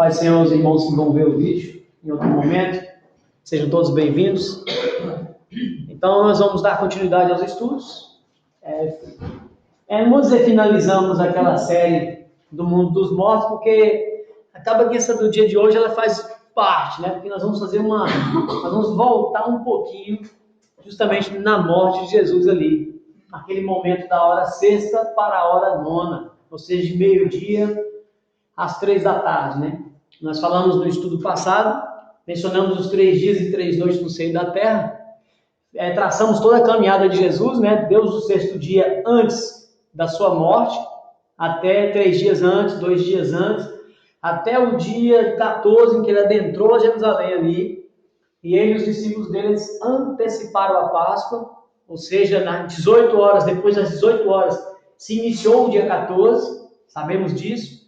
Pai, Senhor, os irmãos que vão ver o vídeo em outro momento, sejam todos bem-vindos. Então, nós vamos dar continuidade aos estudos. Não vou dizer finalizamos aquela série do mundo dos mortos, porque acaba que essa do dia de hoje ela faz parte, né? Porque nós vamos fazer nós vamos voltar um pouquinho justamente na morte de Jesus ali, naquele momento da hora sexta para a hora nona, ou seja, de meio-dia às 3 da tarde, né? Nós falamos no estudo passado, mencionamos os 3 dias e 3 noites no seio da terra, traçamos toda a caminhada de Jesus, né? Deus o 6º dia antes da sua morte, até 3 dias antes, 2 dias antes, até o dia 14 em que ele adentrou a Jerusalém ali, e ele e os discípulos deles anteciparam a Páscoa, ou seja, nas 18 horas, depois das 18 horas, se iniciou o dia 14, sabemos disso,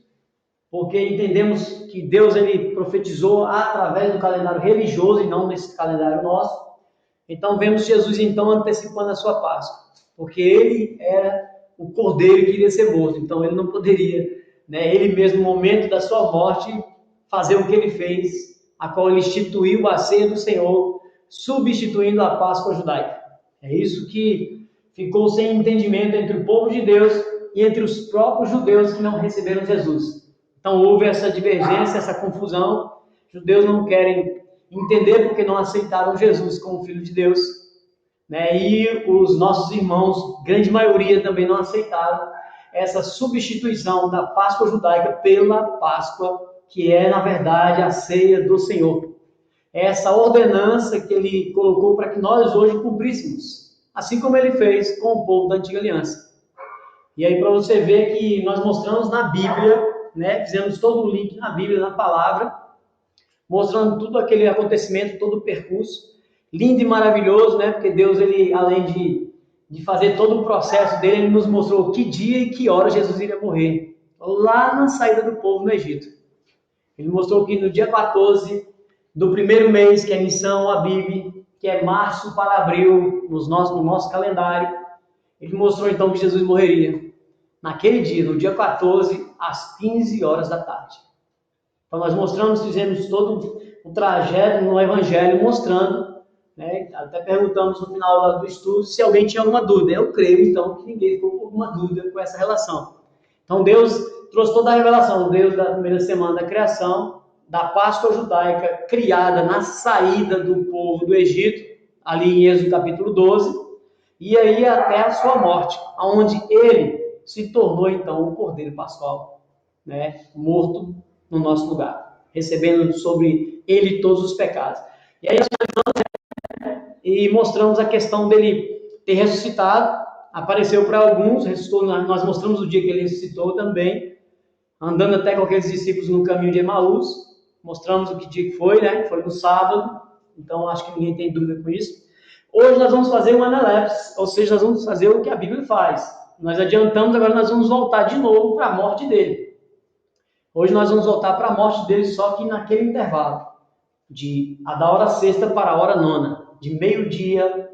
porque entendemos que Deus ele profetizou através do calendário religioso e não nesse calendário nosso. Então vemos Jesus então antecipando a sua Páscoa, porque ele era o cordeiro que iria ser morto, então ele não poderia, né, ele mesmo no momento da sua morte, fazer o que ele fez, a qual ele instituiu a ceia do Senhor, substituindo a Páscoa judaica. É isso que ficou sem entendimento entre o povo de Deus e entre os próprios judeus que não receberam Jesus. Então houve essa divergência, essa confusão. Os judeus não querem entender porque não aceitaram Jesus como Filho de Deus, né? E os nossos irmãos, grande maioria, também não aceitaram essa substituição da Páscoa judaica pela Páscoa, que é, na verdade, a ceia do Senhor. Essa ordenança que ele colocou para que nós hoje cumpríssemos, assim como ele fez com o povo da Antiga Aliança. E aí, para você ver que nós mostramos na Bíblia, né, fizemos todo o link na Bíblia, na palavra, mostrando tudo aquele acontecimento, todo o percurso, lindo e maravilhoso, né, porque Deus, ele, além de fazer todo o processo dele, ele nos mostrou que dia e que hora Jesus iria morrer, lá na saída do povo no Egito. Ele mostrou que no dia 14 do primeiro mês, que é a missão Abib, que é março para abril, no nosso calendário, ele mostrou então que Jesus morreria naquele dia, no dia 14, às 15 horas da tarde. Então nós mostramos, fizemos todo o trajeto no Evangelho, mostrando, né, até perguntamos no final do estudo se alguém tinha alguma dúvida. Eu creio então que ninguém ficou com alguma dúvida com essa relação. Então Deus trouxe toda a revelação, Deus da primeira semana da criação, da Páscoa judaica, criada na saída do povo do Egito, ali em Êxodo capítulo 12, e aí até a sua morte, onde ele se tornou então o Cordeiro Pascual, né, morto no nosso lugar, recebendo sobre ele todos os pecados. E aí e mostramos a questão dele ter ressuscitado, apareceu para alguns, ressuscitou, nós mostramos o dia que ele ressuscitou também, andando até com aqueles discípulos no caminho de Emaús, mostramos o que dia que foi, né? Foi no sábado, então acho que ninguém tem dúvida com isso. Hoje nós vamos fazer um analepse, ou seja, nós vamos fazer o que a Bíblia faz. Nós adiantamos, agora nós vamos voltar de novo para a morte dele. Hoje nós vamos voltar para a morte dele, só que naquele intervalo, da hora sexta para a hora nona, de meio-dia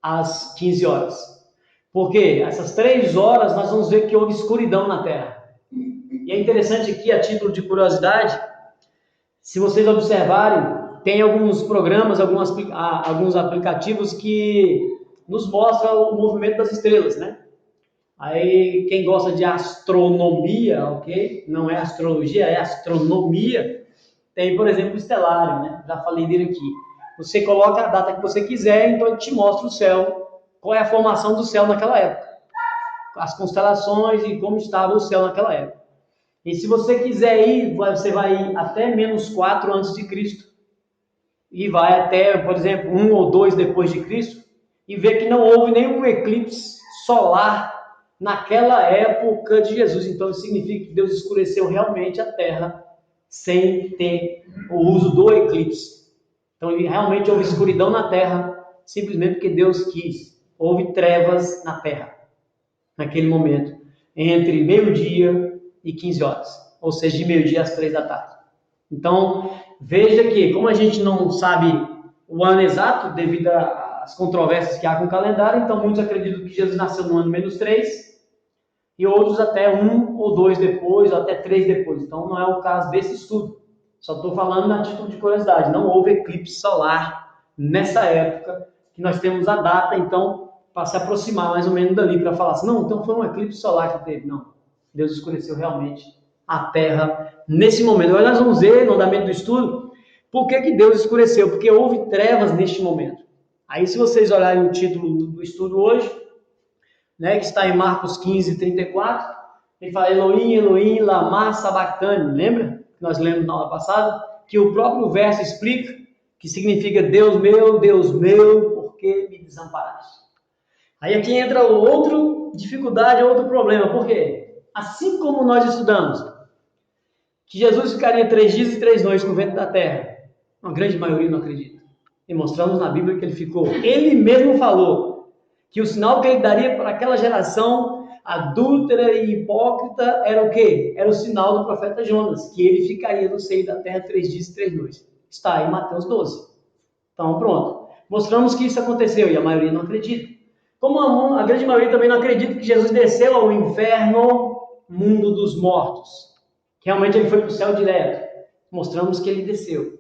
às 15 horas. Porque essas 3 horas nós vamos ver que houve escuridão na terra. E é interessante aqui, a título de curiosidade, se vocês observarem, tem alguns programas, alguns aplicativos que nos mostram o movimento das estrelas, né? Aí, quem gosta de astronomia, ok? Não é astrologia, é astronomia. Tem, por exemplo, o Estelário, né? Já falei dele aqui. Você coloca a data que você quiser, então ele te mostra o céu, qual é a formação do céu naquela época, as constelações e como estava o céu naquela época. E se você quiser ir, você vai ir até -4 a.C. e vai até, por exemplo, 1 ou 2 depois de Cristo, e ver que não houve nenhum eclipse solar naquela época de Jesus. Então isso significa que Deus escureceu realmente a terra sem ter o uso do eclipse. Então realmente houve escuridão na terra, simplesmente porque Deus quis. Houve trevas na terra, naquele momento, entre meio-dia e 15 horas, ou seja, de meio-dia às 3 da tarde. Então, veja que, como a gente não sabe o ano exato, devido às controvérsias que há com o calendário, então muitos acreditam que Jesus nasceu no ano -3, e outros até 1 ou 2 depois, ou até 3 depois. Então, não é o caso desse estudo. Só estou falando na título de curiosidade. Não houve eclipse solar nessa época, que nós temos a data, então, para se aproximar mais ou menos dali, para falar assim, não, então foi um eclipse solar que teve. Não, Deus escureceu realmente a Terra nesse momento. Agora nós vamos ver, no andamento do estudo, por que Deus escureceu? Porque houve trevas neste momento. Aí, se vocês olharem o título do estudo hoje, né, que está em Marcos 15, 34, ele fala, Elohim, Elohim, lama sabachthani. Lembra que nós lemos na aula passada? Que o próprio verso explica que significa Deus meu, por que me desamparaste? Aí aqui entra outra dificuldade, outro problema. Por quê? Assim como nós estudamos que Jesus ficaria 3 dias e 3 noites no ventre da terra, uma grande maioria não acredita. E mostramos na Bíblia que ele ficou. Ele mesmo falou que o sinal que ele daria para aquela geração adúltera e hipócrita era o quê? Era o sinal do profeta Jonas, que ele ficaria no seio da terra 3 dias e 3 noites. Está em Mateus 12. Então, pronto. Mostramos que isso aconteceu e a maioria não acredita. Como a grande maioria também não acredita que Jesus desceu ao inferno, mundo dos mortos. Que realmente ele foi para o céu direto. Mostramos que ele desceu.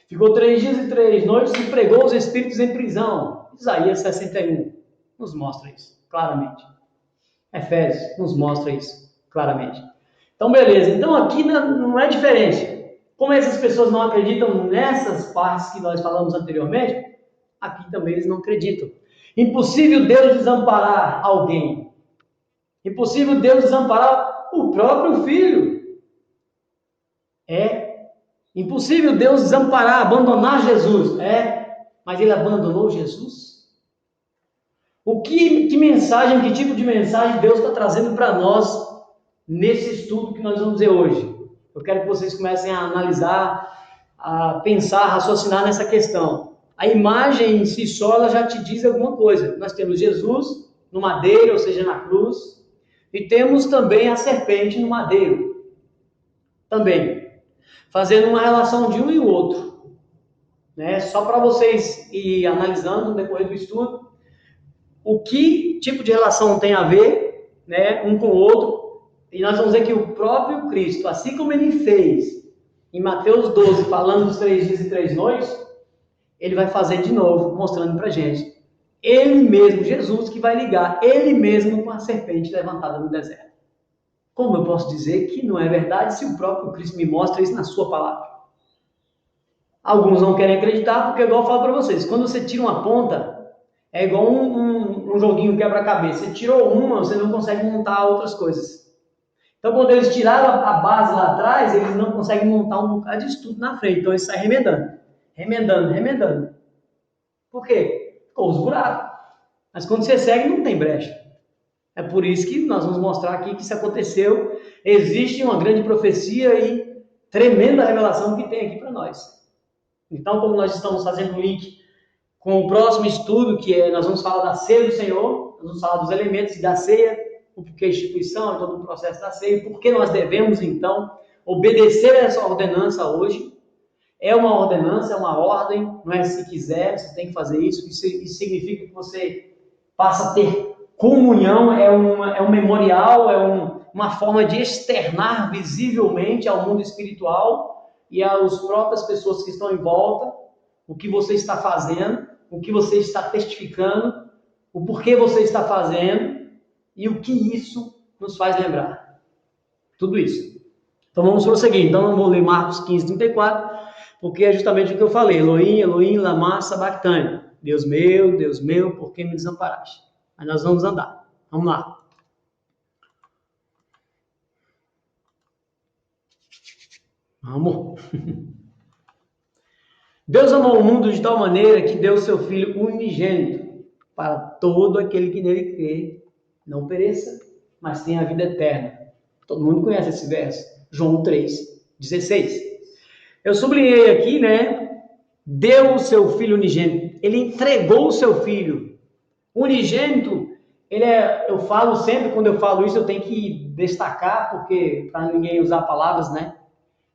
Ficou 3 dias e 3 noites e pregou os espíritos em prisão. Isaías 61 nos mostra isso claramente. Efésios nos mostra isso claramente. Então, beleza. Então, aqui não é diferente. Como essas pessoas não acreditam nessas partes que nós falamos anteriormente, aqui também eles não acreditam. Impossível Deus desamparar alguém. Impossível Deus desamparar o próprio Filho. É impossível Deus desamparar, abandonar Jesus. Mas ele abandonou Jesus? Que mensagem, que tipo de mensagem Deus está trazendo para nós nesse estudo que nós vamos ver hoje? Eu quero que vocês comecem a analisar, a pensar, a raciocinar nessa questão. A imagem em si só, ela já te diz alguma coisa. Nós temos Jesus no madeiro, ou seja, na cruz, e temos também a serpente no madeiro. Também. Fazendo uma relação de um e o outro. Né? Só para vocês ir analisando no decorrer do estudo, o que tipo de relação tem a ver, né, um com o outro. E nós vamos ver que o próprio Cristo, assim como ele fez em Mateus 12, falando dos 3 dias e 3 noites, ele vai fazer de novo, mostrando para a gente. Ele mesmo, Jesus, que vai ligar ele mesmo com a serpente levantada no deserto. Como eu posso dizer que não é verdade se o próprio Cristo me mostra isso na sua palavra? Alguns não querem acreditar, porque igual eu falo para vocês, quando você tira uma ponta, é igual um joguinho quebra-cabeça. Você tirou uma, você não consegue montar outras coisas. Então, quando eles tiraram a base lá atrás, eles não conseguem montar um bocado de estudo na frente. Então, eles saem remendando. Por quê? Ficou os buracos. Mas quando você segue, não tem brecha. É por isso que nós vamos mostrar aqui que isso aconteceu. Existe uma grande profecia e tremenda revelação que tem aqui para nós. Então, como nós estamos fazendo um link com o próximo estudo, nós vamos falar da ceia do Senhor, nós vamos falar dos elementos da ceia, o porquê a instituição, todo o processo da ceia, por que nós devemos, então, obedecer a essa ordenança hoje. É uma ordenança, é uma ordem, não é se quiser, você tem que fazer isso. Isso significa que você passa a ter comunhão, é um memorial, uma forma de externar visivelmente ao mundo espiritual e às próprias pessoas que estão em volta o que você está fazendo, o que você está testificando, o porquê você está fazendo e o que isso nos faz lembrar. Tudo isso. Então vamos prosseguir. Então eu vou ler Marcos 15, 34, porque é justamente o que eu falei. Elohim, Elohim, lama sabachthani. Deus meu, por que me desamparaste? Mas nós vamos andar. Vamos lá. Vamos. Deus amou o mundo de tal maneira que deu seu Filho unigênito para todo aquele que nele crê, não pereça, mas tenha a vida eterna. Todo mundo conhece esse verso. João 3, 16. Eu sublinhei aqui, né? Deu o seu Filho unigênito. Ele entregou o seu Filho. Unigênito, eu falo sempre, quando eu falo isso, eu tenho que destacar, porque para ninguém usar palavras, né?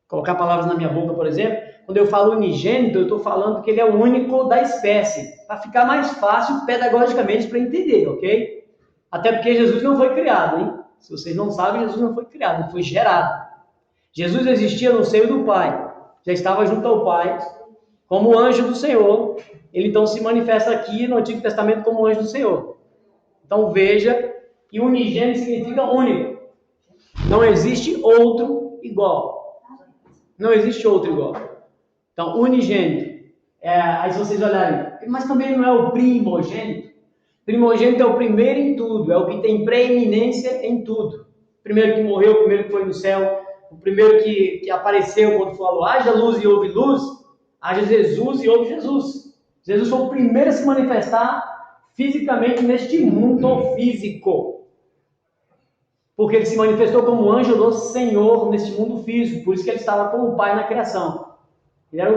Colocar palavras na minha boca, por exemplo. Quando eu falo unigênito, eu estou falando que ele é o único da espécie, para ficar mais fácil pedagogicamente para entender, ok? Até porque Jesus não foi criado, hein? Se vocês não sabem, Jesus não foi criado, ele foi gerado. Jesus existia no seio do Pai. já estava junto ao Pai, como anjo do Senhor. Ele então se manifesta aqui no Antigo Testamento como anjo do Senhor. Então veja que unigênito significa único. Não existe outro igual. Não existe outro igual. Então, unigênito. Aí se vocês olharem, mas também não é o primogênito. Primogênito é o primeiro em tudo, é o que tem preeminência em tudo. O primeiro que morreu, o primeiro que foi no céu, o primeiro que apareceu quando falou, haja luz e houve luz, haja Jesus e houve Jesus. Jesus foi o primeiro a se manifestar fisicamente neste mundo físico. Porque ele se manifestou como anjo do Senhor neste mundo físico, por isso que ele estava com o Pai na criação. Ele era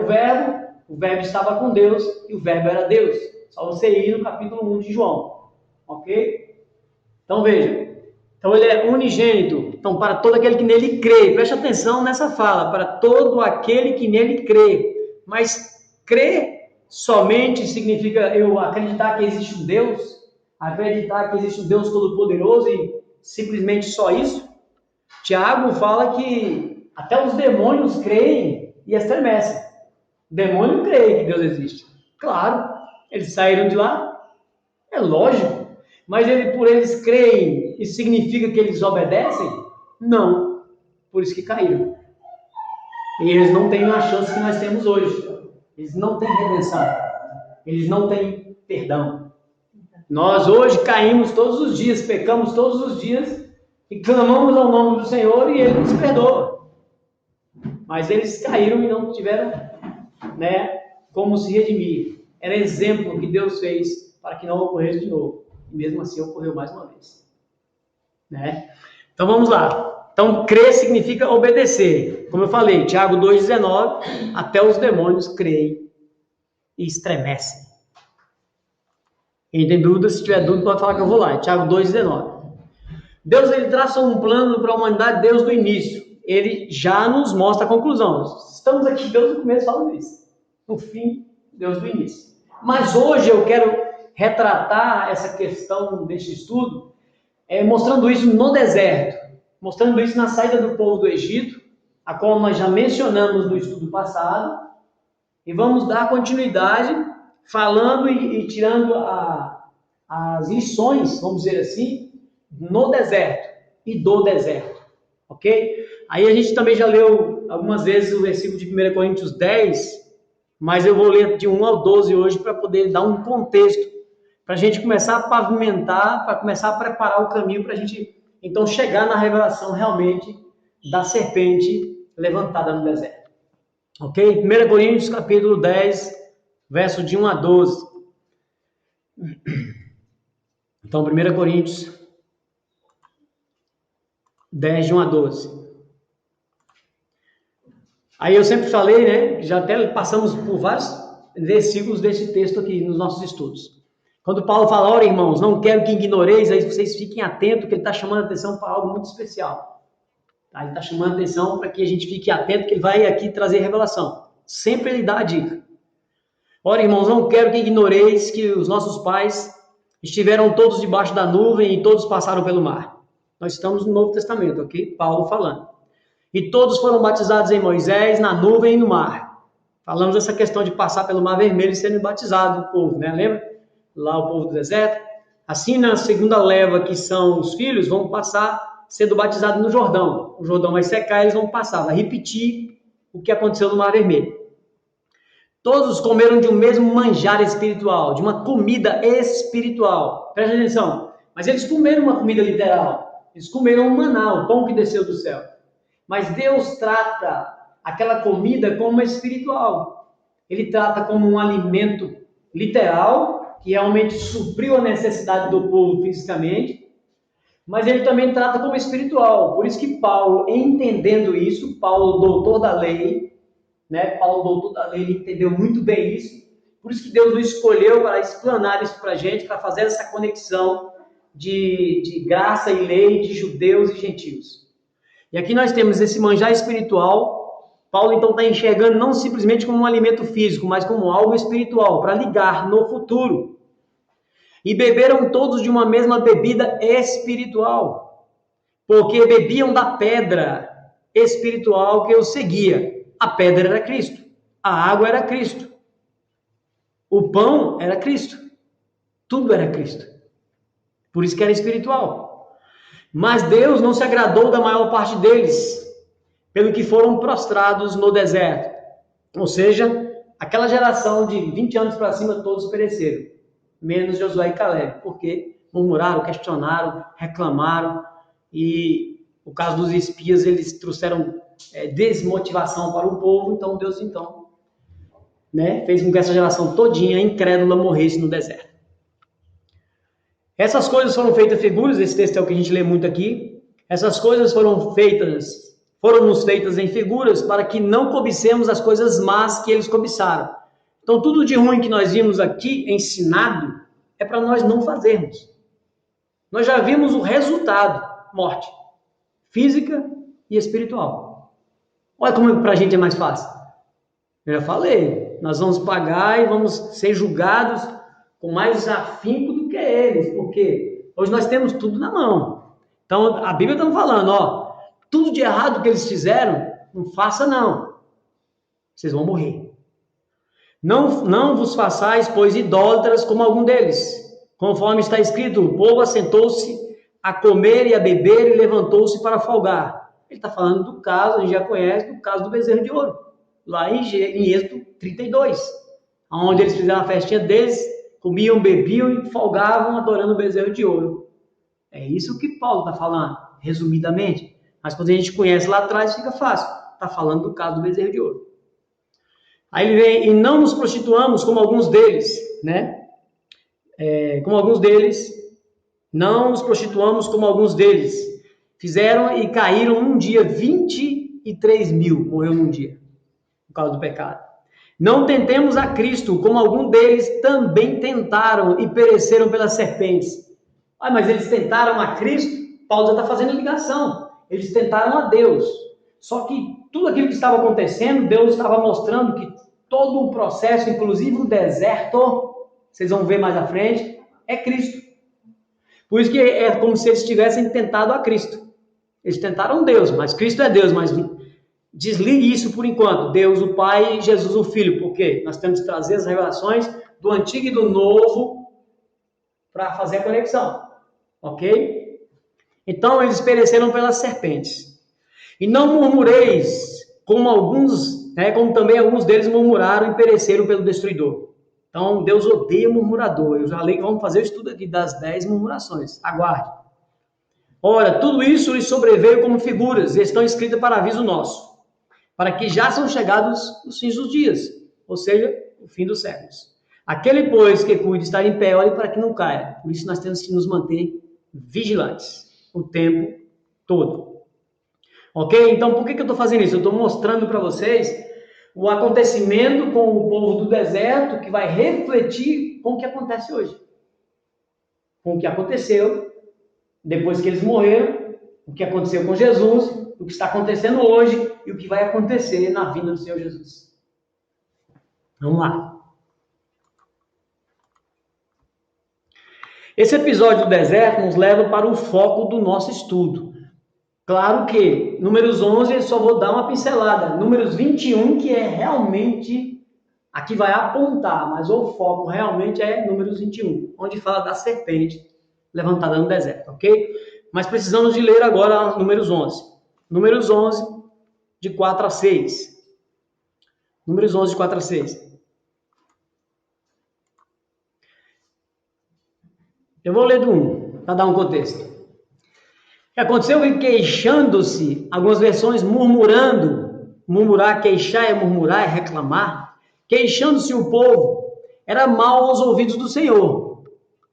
o verbo estava com Deus e o verbo era Deus. Só você ir no capítulo 1 de João. Ok? Então veja. Então ele é unigênito. Então para todo aquele que nele crê. Preste atenção nessa fala. Para todo aquele que nele crê. Mas crer somente significa eu acreditar que existe um Deus? Acreditar que existe um Deus Todo-Poderoso e simplesmente só isso? Tiago fala que até os demônios creem e estremecem. O demônio crê que Deus existe. Claro, eles saíram de lá. É lógico. Mas por eles creem, isso significa que eles obedecem? Não. Por isso que caíram. E eles não têm a chance que nós temos hoje. Eles não têm redenção. Eles não têm perdão. Nós hoje caímos todos os dias, pecamos todos os dias e clamamos ao nome do Senhor e Ele nos perdoa. Mas eles caíram e não tiveram, como se redimir. Era exemplo que Deus fez para que não ocorresse de novo. E mesmo assim ocorreu mais uma vez. Então vamos lá. Então crer significa obedecer. Como eu falei, Tiago 2,19, até os demônios creem e estremecem. Quem tem dúvida, se tiver dúvida, pode falar que eu vou lá. Tiago 2,19. Deus ele traça um plano para a humanidade desde o início. Ele já nos mostra a conclusão. Estamos aqui desde o começo falando isso. No fim, Deus do início. Mas hoje eu quero retratar essa questão deste estudo, mostrando isso no deserto. Mostrando isso na saída do povo do Egito, a qual nós já mencionamos no estudo passado. E vamos dar continuidade falando e tirando as lições, vamos dizer assim, no deserto e do deserto, ok? Aí a gente também já leu algumas vezes o versículo de 1 Coríntios 10, mas eu vou ler de 1 ao 12 hoje para poder dar um contexto, para a gente começar a pavimentar, para começar a preparar o caminho para a gente, então, chegar na revelação realmente da serpente levantada no deserto. Ok? 1 Coríntios capítulo 10, verso de 1 a 12. Então, 1 Coríntios 10, de 1 a 12. Aí eu sempre falei, já até passamos por vários versículos desse texto aqui nos nossos estudos. Quando Paulo fala, ora irmãos, não quero que ignoreis, aí vocês fiquem atentos, que ele está chamando a atenção para algo muito especial. Tá? Ele está chamando a atenção para que a gente fique atento, que ele vai aqui trazer revelação. Sempre ele dá a dica. Ora, irmãos, não quero que ignoreis que os nossos pais estiveram todos debaixo da nuvem e todos passaram pelo mar. Nós estamos no Novo Testamento, ok? Paulo falando. E todos foram batizados em Moisés, na nuvem e no mar. Falamos dessa questão de passar pelo mar vermelho e sendo batizado o povo, Lembra? Lá o povo do deserto. Assim, na segunda leva, que são os filhos, vão passar sendo batizados no Jordão. O Jordão vai secar, eles vão passar, vai repetir o que aconteceu no mar vermelho. Todos comeram de um mesmo manjar espiritual, de uma comida espiritual. Presta atenção. Mas eles comeram uma comida literal. Eles comeram um maná, o pão que desceu do céu. Mas Deus trata aquela comida como uma espiritual. Ele trata como um alimento literal, que realmente supriu a necessidade do povo fisicamente, mas ele também trata como espiritual. Por isso que Paulo, entendendo isso, Paulo, doutor da lei, Paulo, doutor da lei, ele entendeu muito bem isso. Por isso que Deus o escolheu para explanar isso para a gente, para fazer essa conexão de graça e lei, de judeus e gentios. E aqui nós temos esse manjar espiritual. Paulo então está enxergando não simplesmente como um alimento físico, mas como algo espiritual, para ligar no futuro. E beberam todos de uma mesma bebida espiritual, porque bebiam da pedra espiritual que os seguia. A pedra era Cristo, a água era Cristo, o pão era Cristo, tudo era Cristo. Por isso que era espiritual. Mas Deus não se agradou da maior parte deles, pelo que foram prostrados no deserto. Ou seja, aquela geração de 20 anos para cima, todos pereceram, menos Josué e Caleb, porque murmuraram, questionaram, reclamaram, e o caso dos espias, eles trouxeram desmotivação para o povo. Então Deus fez com que essa geração todinha incrédula morresse no deserto. Essas coisas foram feitas figuras, esse texto é o que a gente lê muito aqui. Essas coisas foram nos feitas em figuras para que não cobicemos as coisas más que eles cobiçaram. Então tudo de ruim que nós vimos aqui ensinado é para nós não fazermos. Nós já vimos o resultado, morte física e espiritual. Olha como para a gente é mais fácil. Eu já falei, nós vamos pagar e vamos ser julgados com mais afinco do que eles, porque hoje nós temos tudo na mão. Então a Bíblia está falando, tudo de errado que eles fizeram, não faça não. Vocês vão morrer. Não vos façais, pois, idólatras como algum deles. Conforme está escrito, o povo assentou-se a comer e a beber e levantou-se para folgar. Ele está falando do caso, a gente já conhece, do caso do bezerro de ouro. Lá em Êxodo 32. Onde eles fizeram a festinha deles, comiam, bebiam e folgavam adorando o bezerro de ouro. É isso que Paulo está falando, resumidamente. Mas quando a gente conhece lá atrás, fica fácil. Está falando do caso do bezerro de ouro. Aí ele vem, e não nos prostituamos como alguns deles, não nos prostituamos como alguns deles. Fizeram e caíram num dia, 23 mil morreu num dia, por causa do pecado. Não tentemos a Cristo, como alguns deles também tentaram e pereceram pelas serpentes. Mas eles tentaram a Cristo? Paulo já está fazendo ligação. Eles tentaram a Deus. Só que tudo aquilo que estava acontecendo, Deus estava mostrando que todo o processo, inclusive o deserto, vocês vão ver mais à frente, é Cristo. Por isso que é como se eles tivessem tentado a Cristo. Eles tentaram Deus, mas Cristo é Deus, mas desligue isso por enquanto. Deus o Pai e Jesus o Filho, porque nós temos que trazer as revelações do Antigo e do Novo para fazer a conexão, ok? Então eles pereceram pelas serpentes. E não murmureis, como também alguns deles murmuraram e pereceram pelo destruidor. Então Deus odeia murmurador. Eu já falei que vamos fazer o estudo aqui das 10 murmurações. Aguarde. Ora, tudo isso lhes sobreveio como figuras e estão escritas para aviso nosso, para que já são chegados os fins dos dias, ou seja, o fim dos séculos. Aquele, pois, que cuide estar em pé, olhe para que não caia. Por isso nós temos que nos manter vigilantes o tempo todo. Ok? Então, por que eu estou fazendo isso? Eu estou mostrando para vocês o acontecimento com o povo do deserto que vai refletir com o que acontece hoje. Com o que aconteceu depois que eles morreram, o que aconteceu com Jesus, o que está acontecendo hoje e o que vai acontecer na vinda do Senhor Jesus. Vamos lá. Esse episódio do deserto nos leva para o foco do nosso estudo. Claro que Números 11 eu só vou dar uma pincelada. Números 21 que é realmente, aqui vai apontar, mas o foco realmente é Números 21, onde fala da serpente levantada no deserto, ok? Mas precisamos de ler agora Números 11. Números 11, de 4 a 6. Números 11, de 4 a 6. Eu vou ler do 1, para dar um contexto. O que aconteceu foi queixando-se, algumas versões murmurando. Murmurar, queixar é murmurar, é reclamar. Queixando-se o povo, era mal aos ouvidos do Senhor,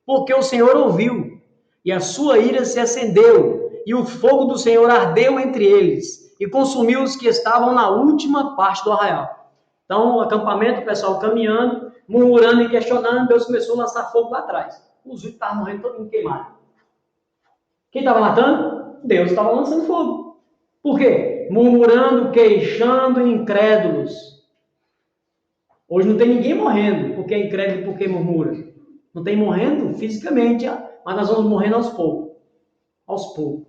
porque o Senhor ouviu, e a sua ira se acendeu, e o fogo do Senhor ardeu entre eles, e consumiu os que estavam na última parte do arraial. Então, o acampamento, o pessoal caminhando, murmurando e questionando, Deus começou a lançar fogo lá atrás. Os outros estavam morrendo, todo mundo queimado. Quem estava matando? Deus estava lançando fogo. Por quê? Murmurando, queixando, incrédulos. Hoje não tem ninguém morrendo porque é incrédulo, porque murmura. Não tem morrendo fisicamente, mas nós vamos morrendo aos poucos. Aos poucos.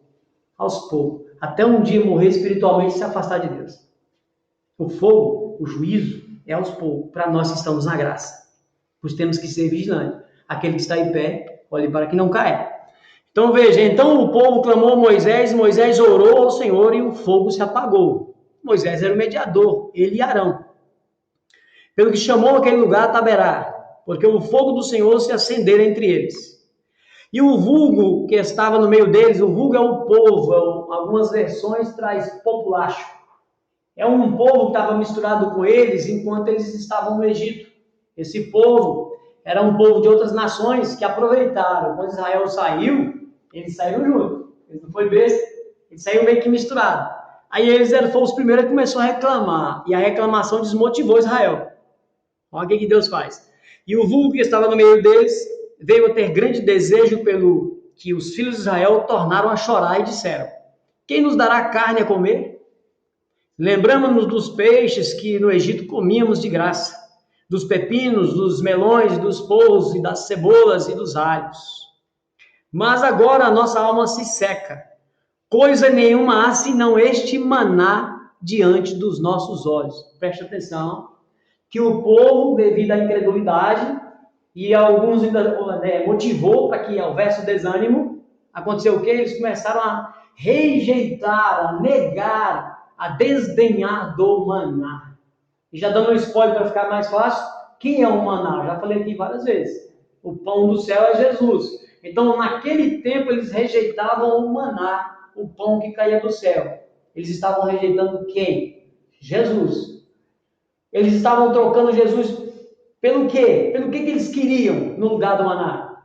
Aos poucos. Até um dia morrer espiritualmente e se afastar de Deus. O fogo, o juízo, é aos poucos, para nós que estamos na graça. Pois temos que ser vigilantes. Aquele que está em pé, olhe para que não caia. Então veja, então o povo clamou a Moisés, Moisés orou ao Senhor e o fogo se apagou. Moisés era o mediador, ele e Arão. Pelo que chamou aquele lugar Taberá, porque o fogo do Senhor se acendera entre eles. E o vulgo que estava no meio deles, o vulgo é o povo, algumas versões traz populacho. É um povo que estava misturado com eles enquanto eles estavam no Egito. Esse povo era um povo de outras nações que aproveitaram. Quando Israel saiu, eles saíram junto. Eles não foi besta, eles saíram meio que misturados. Aí eles foram os primeiros que começaram a reclamar. E a reclamação desmotivou Israel. Olha o que Deus faz. E o vulgo que estava no meio deles veio a ter grande desejo pelo que os filhos de Israel tornaram a chorar e disseram: quem nos dará carne a comer? Lembramos-nos dos peixes que no Egito comíamos de graça, dos pepinos, dos melões, dos porros e das cebolas e dos alhos. Mas agora a nossa alma se seca. Coisa nenhuma há senão este maná diante dos nossos olhos. Preste atenção que o povo, devido à incredulidade, e alguns ainda motivou para que houvesse o desânimo, aconteceu o quê? Eles começaram a rejeitar, a negar, a desdenhar do maná. E já dando um spoiler para ficar mais fácil, quem é o maná? Já falei aqui várias vezes. O pão do céu é Jesus. Então, naquele tempo, eles rejeitavam o maná, o pão que caía do céu. Eles estavam rejeitando quem? Jesus. Eles estavam trocando Jesus pelo quê? Pelo que eles queriam no lugar do maná?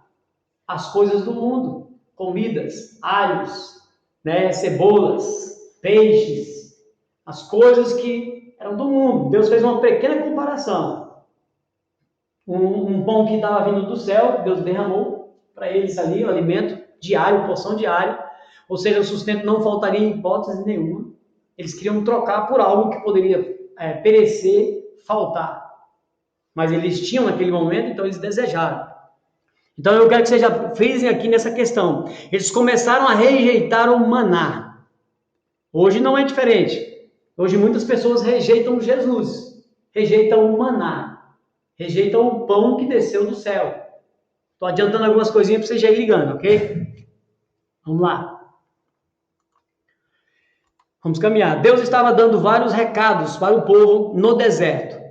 As coisas do mundo. Comidas, alhos, cebolas, peixes. As coisas que eram do mundo. Deus fez uma pequena comparação. Um pão que estava vindo do céu, Deus derramou para eles ali o alimento diário, porção diária. Ou seja, o sustento não faltaria em hipótese nenhuma. Eles queriam trocar por algo que poderia perecer, faltar. Mas eles tinham naquele momento, então eles desejaram. Então eu quero que vocês já frisem aqui nessa questão. Eles começaram a rejeitar o maná. Hoje não é diferente. Hoje muitas pessoas rejeitam Jesus. Rejeitam o maná. Rejeitam o pão que desceu do céu. Estou adiantando algumas coisinhas para vocês já ir ligando, ok? Vamos lá. Vamos caminhar. Deus estava dando vários recados para o povo no deserto.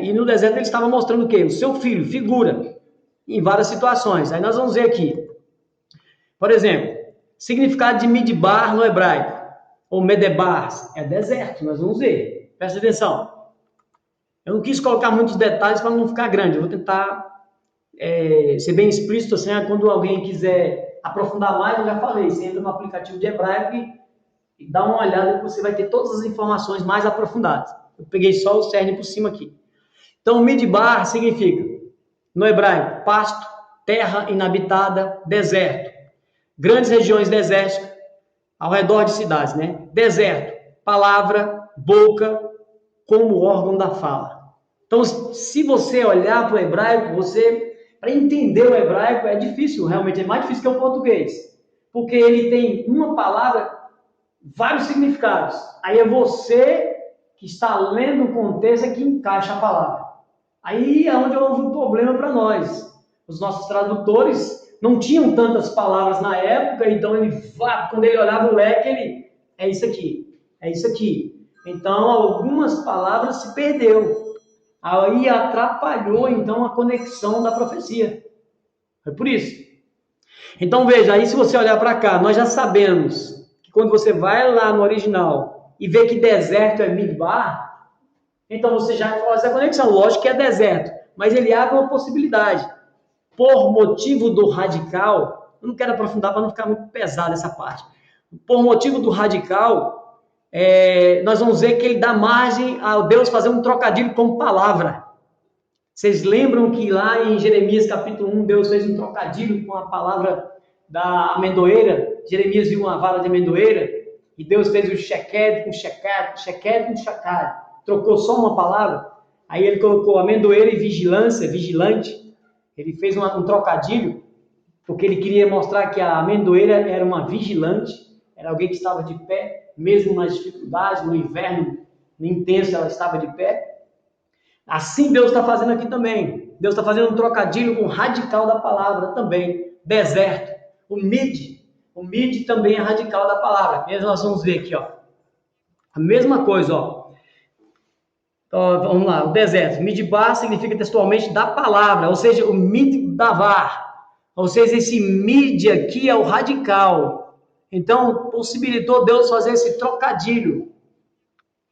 E no deserto ele estava mostrando o quê? O seu filho, figura, em várias situações. Aí nós vamos ver aqui. Por exemplo, significado de Midbar no hebraico, ou Medebar, é deserto, nós vamos ver. Presta atenção. Eu não quis colocar muitos detalhes para não ficar grande. Eu vou tentar ser bem explícito, assim, quando alguém quiser aprofundar mais, eu já falei, você entra no aplicativo de hebraico e dá uma olhada que você vai ter todas as informações mais aprofundadas. Eu peguei só o cerne por cima aqui. Então, Midbar significa, no hebraico, pasto, terra inabitada, deserto. Grandes regiões desérticas, ao redor de cidades, Deserto, palavra, boca, como órgão da fala. Então, se você olhar para o hebraico, para entender o hebraico é difícil, realmente é mais difícil que o português. Porque ele tem uma palavra, vários significados. Aí é você que está lendo o contexto que encaixa a palavra. Aí é onde houve um problema para nós. Os nossos tradutores não tinham tantas palavras na época, então quando ele olhava o leque, é isso aqui, é isso aqui. Então, algumas palavras se perdeu. Aí atrapalhou, então, a conexão da profecia. Foi por isso. Então, veja, aí se você olhar para cá, nós já sabemos que quando você vai lá no original e vê que deserto é Midbar, então você já faz a conexão. Lógico que é deserto, mas ele abre uma possibilidade. Por motivo do radical, eu não quero aprofundar para não ficar muito pesado essa parte. Por motivo do radical, nós vamos ver que ele dá margem a Deus fazer um trocadilho com palavra. Vocês lembram que lá em Jeremias capítulo 1, Deus fez um trocadilho com a palavra da amendoeira? Jeremias viu uma vara de amendoeira e Deus fez o shequed com shekad, sheked com shakad. Trocou só uma palavra. Aí ele colocou amendoeira e vigilância, vigilante. Ele fez um trocadilho, porque ele queria mostrar que a amendoeira era uma vigilante, era alguém que estava de pé, mesmo nas dificuldades, no inverno intenso ela estava de pé. Assim Deus está fazendo aqui também. Deus está fazendo um trocadilho com o radical da palavra também. Deserto. O mid também é radical da palavra. E nós vamos ver aqui, ó. A mesma coisa, ó. Então, vamos lá, o deserto. Midbar significa textualmente da palavra, ou seja, o middavar. Ou seja, esse mid aqui é o radical. Então, possibilitou Deus fazer esse trocadilho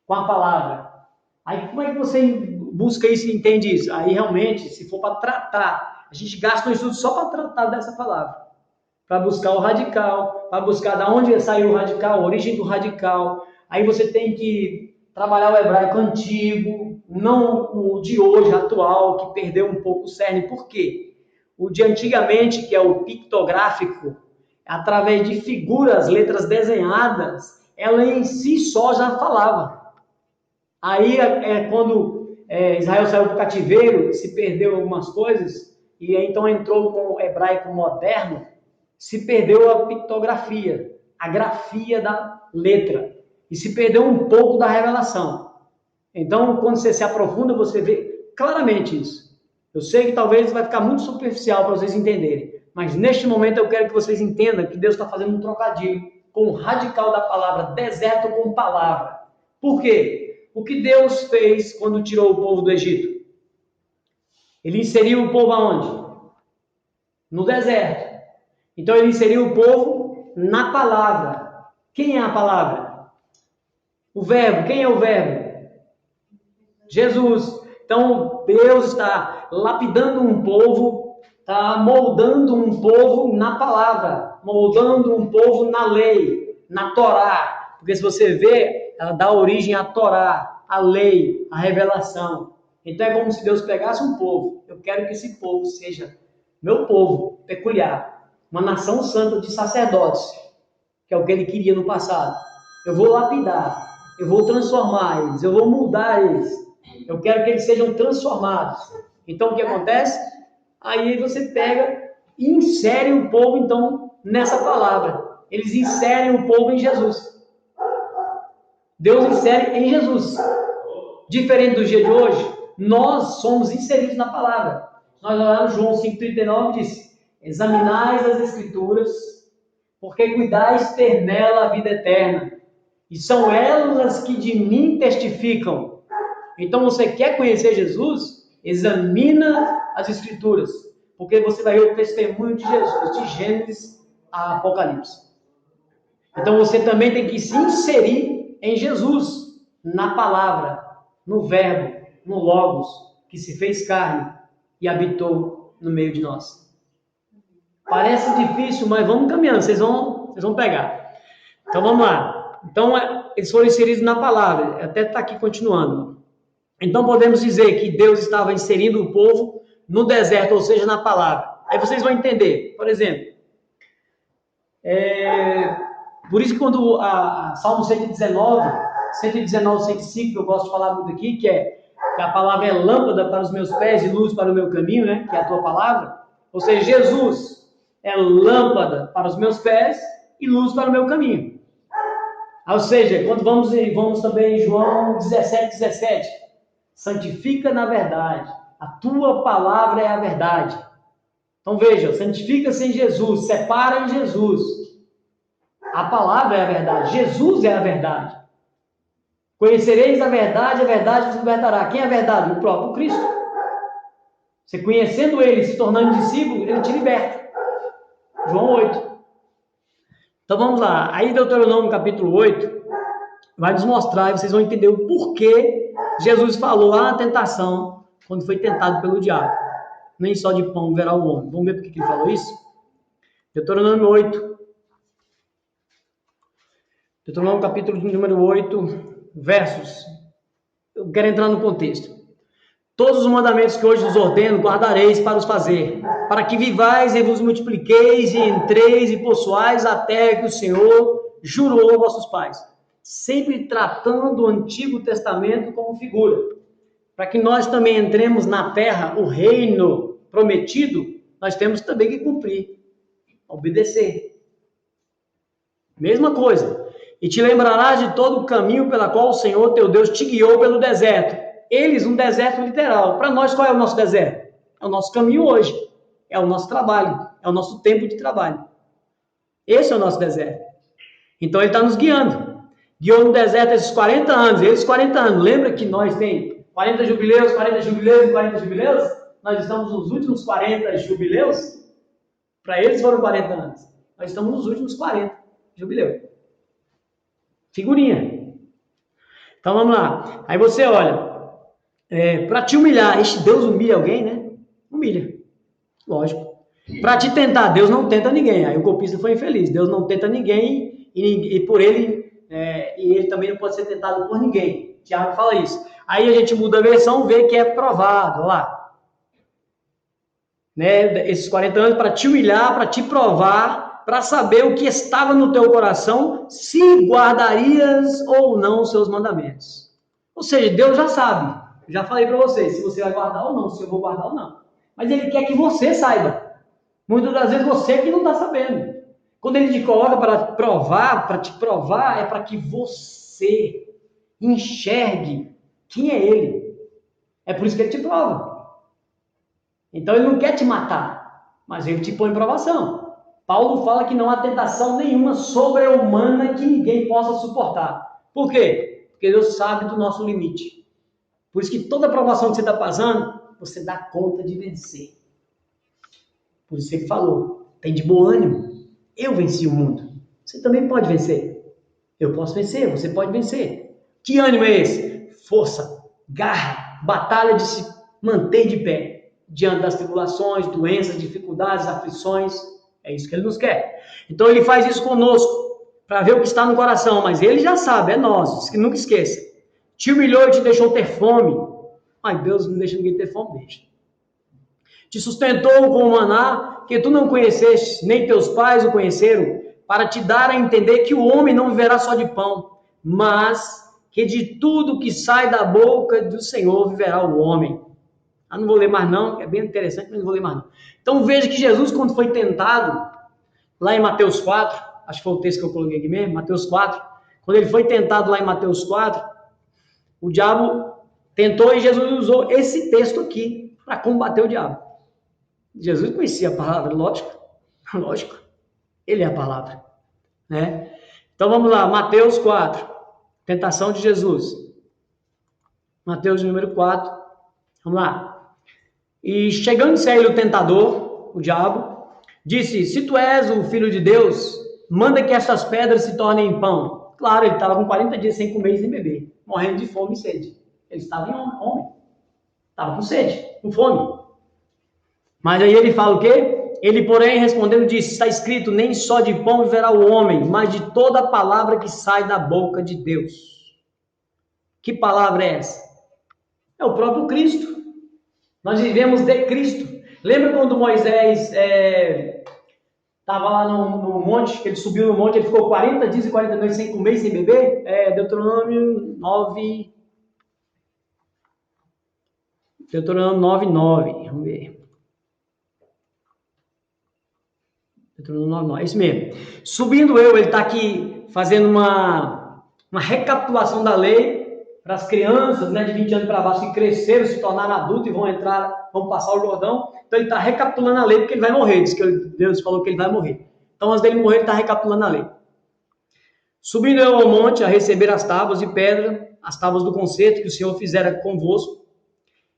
com a palavra. Aí, como é que você busca isso e entende isso? Aí, realmente, se for para tratar, a gente gasta um estudo só para tratar dessa palavra. Para buscar o radical, para buscar de onde saiu o radical, a origem do radical. Aí você tem que trabalhar o hebraico antigo, não o de hoje, atual, que perdeu um pouco o cerne. Por quê? O de antigamente, que é o pictográfico, através de figuras, letras desenhadas, ela em si só já falava. Aí quando Israel saiu do cativeiro, se perdeu algumas coisas, e aí, então entrou com o hebraico moderno, se perdeu a pictografia, a grafia da letra, e se perdeu um pouco da revelação. Então, quando você se aprofunda, você vê claramente isso. Eu sei que talvez vai ficar muito superficial para vocês entenderem, mas neste momento eu quero que vocês entendam que Deus está fazendo um trocadilho com o radical da palavra, deserto com palavra. Por quê? O que Deus fez quando tirou o povo do Egito? Ele inseriu o povo aonde? No deserto. Então ele inseriu o povo na palavra. Quem é a palavra? O verbo. Quem é o verbo? Jesus. Então Deus está lapidando um povo, está moldando um povo na palavra, moldando um povo na lei, na Torá. Porque se você vê, ela dá origem à Torá, à lei, à revelação. Então é como se Deus pegasse um povo. Eu quero que esse povo seja meu povo peculiar, uma nação santa de sacerdotes, que é o que ele queria no passado. Eu vou lapidar, eu vou transformar eles, eu vou mudar eles. Eu quero que eles sejam transformados. Então o que acontece? Aí você pega e insere o povo então nessa palavra. Eles inserem o povo em Jesus. Deus insere em Jesus. Diferente do dia de hoje, nós somos inseridos na palavra. Nós olhamos João 5,39 diz: examinais as Escrituras, porque cuidais ter nela a vida eterna, e são elas que de mim testificam. Então você quer conhecer Jesus? Examina as Escrituras, porque você vai ver o testemunho de Jesus, de Gênesis a Apocalipse. Então você também tem que se inserir em Jesus, na palavra, no verbo, no Logos, que se fez carne e habitou no meio de nós. Parece difícil, mas vamos caminhando, vocês vão pegar. Então vamos lá. Então eles foram inseridos na palavra, até está aqui continuando. Então podemos dizer que Deus estava inserindo o povo no deserto, ou seja, na palavra. Aí vocês vão entender, por exemplo, por isso que quando a Salmo 119, 105, que eu gosto de falar muito aqui, que a palavra é lâmpada para os meus pés e luz para o meu caminho, né? Que é a tua palavra. Ou seja, Jesus é lâmpada para os meus pés e luz para o meu caminho. Ou seja, quando vamos também em João 17, santifica na verdade. A tua palavra é a verdade. Então veja, santifica-se em Jesus, separa em Jesus. A palavra é a verdade, Jesus é a verdade. Conhecereis a verdade vos libertará. Quem é a verdade? O próprio Cristo. Você conhecendo Ele, se tornando discípulo, Ele te liberta. João 8. Então vamos lá. Aí Deuteronômio capítulo 8 vai nos mostrar, e vocês vão entender o porquê Jesus falou lá na tentação, quando foi tentado pelo diabo. Nem só de pão verá o homem. Vamos ver por que ele falou isso? Deuteronômio 8. Deuteronômio capítulo número 8. Versos, eu quero entrar no contexto. Todos os mandamentos que hoje vos ordeno, guardareis para os fazer, para que vivais e vos multipliqueis, e entreis e possuais a terra que o Senhor jurou a vossos pais. Sempre tratando o Antigo Testamento como figura, para que nós também entremos na terra, o reino prometido, nós temos também que cumprir, obedecer. Mesma coisa. E te lembrarás de todo o caminho pela qual o Senhor teu Deus te guiou pelo deserto. Eles, um deserto literal. Para nós, qual é o nosso deserto? É o nosso caminho hoje. É o nosso trabalho. É o nosso tempo de trabalho. Esse é o nosso deserto. Então, ele está nos guiando. Guiou no deserto esses 40 anos. Esses 40 anos. Lembra que nós tem 40 jubileus, 40 jubileus e 40 jubileus? Nós estamos nos últimos 40 jubileus. Para eles foram 40 anos. Nós estamos nos últimos 40 jubileus. Figurinha. Então vamos lá. Aí você olha. Para te humilhar. Deus humilha alguém, né? Humilha. Lógico. Para te tentar. Deus não tenta ninguém. Aí o copista foi infeliz. Deus não tenta ninguém e por ele... e ele também não pode ser tentado por ninguém. Tiago fala isso. Aí a gente muda a versão, vê que é provado. Olha lá. Né? Esses 40 anos para te humilhar, para te provar, para saber o que estava no teu coração, se guardarias ou não os seus mandamentos. Ou seja, Deus já sabe. Já falei para vocês se você vai guardar ou não, se eu vou guardar ou não. Mas Ele quer que você saiba. Muitas das vezes você que não está sabendo. Quando Ele te coloca para te provar, é para que você enxergue quem é Ele. É por isso que Ele te prova. Então Ele não quer te matar, mas Ele te põe em provação. Paulo fala que não há tentação nenhuma sobre-humana que ninguém possa suportar. Por quê? Porque Deus sabe do nosso limite. Por isso que toda provação que você está passando, você dá conta de vencer. Por isso Ele falou, tem de bom ânimo. Eu venci o mundo. Você também pode vencer. Eu posso vencer, você pode vencer. Que ânimo é esse? Força, garra, batalha de se manter de pé. Diante das tribulações, doenças, dificuldades, aflições. É isso que Ele nos quer. Então Ele faz isso conosco, para ver o que está no coração. Mas Ele já sabe, é nosso, nunca esqueça. Te humilhou e te deixou ter fome. Ai, Deus não deixa ninguém ter fome, deixa. Te sustentou com o maná, que tu não conheceste, nem teus pais o conheceram, para te dar a entender que o homem não viverá só de pão, mas que de tudo que sai da boca do Senhor viverá o homem. Não vou ler mais não, que é bem interessante, mas não vou ler mais não. Então veja que Jesus, quando foi tentado, lá em Mateus 4, acho que foi o texto que eu coloquei aqui mesmo, Mateus 4, quando ele foi tentado lá em Mateus 4, o diabo tentou e Jesus usou esse texto aqui para combater o diabo. Jesus conhecia a palavra, lógico, ele é a palavra, né? Então vamos lá, Mateus 4, tentação de Jesus. Mateus número 4, vamos lá. E chegando-se a ele o tentador, o diabo, disse, se tu és o filho de Deus, manda que essas pedras se tornem pão. Claro, ele estava com 40 dias sem comer e sem beber, morrendo de fome e sede. Ele estava em homem, estava com sede, com fome. Mas aí ele fala o quê? Ele, porém, respondendo, disse, está escrito, nem só de pão viverá o homem, mas de toda palavra que sai da boca de Deus. Que palavra é essa? É o próprio Cristo. Nós vivemos de Cristo. Lembra quando Moisés estava lá no monte, que ele subiu no monte, ele ficou 40 dias e 40 noites sem comer e sem beber? Deuteronômio 9... Deuteronômio 9:9. Vamos ver. É isso mesmo. Subindo ele está aqui fazendo uma recapitulação da lei para as crianças, né, de 20 anos para baixo que cresceram, se tornaram adultos e vão passar o Jordão. Então ele está recapitulando a lei porque ele vai morrer. Diz que Deus falou que ele vai morrer. Então antes dele morrer ele está recapitulando a lei. Subindo eu ao monte a receber as tábuas de pedra, as tábuas do concerto que o Senhor fizera convosco.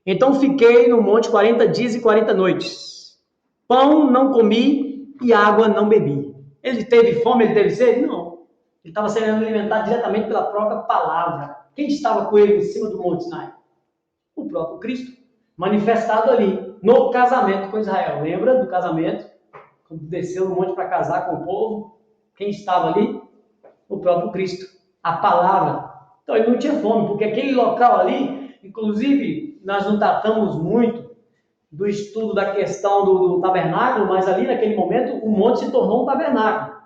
Então fiquei no monte 40 dias e 40 noites. Pão não comi e água não bebi. Ele teve fome, ele teve sede? Não. Ele estava sendo alimentado diretamente pela própria palavra. Quem estava com ele em cima do Monte Sinai? O próprio Cristo, manifestado ali no casamento com Israel. Lembra do casamento? Quando desceu no monte para casar com o povo? Quem estava ali? O próprio Cristo. A palavra. Então ele não tinha fome, porque aquele local ali, inclusive, nós não tratamos muito do estudo da questão do tabernáculo, mas ali naquele momento o monte se tornou um tabernáculo.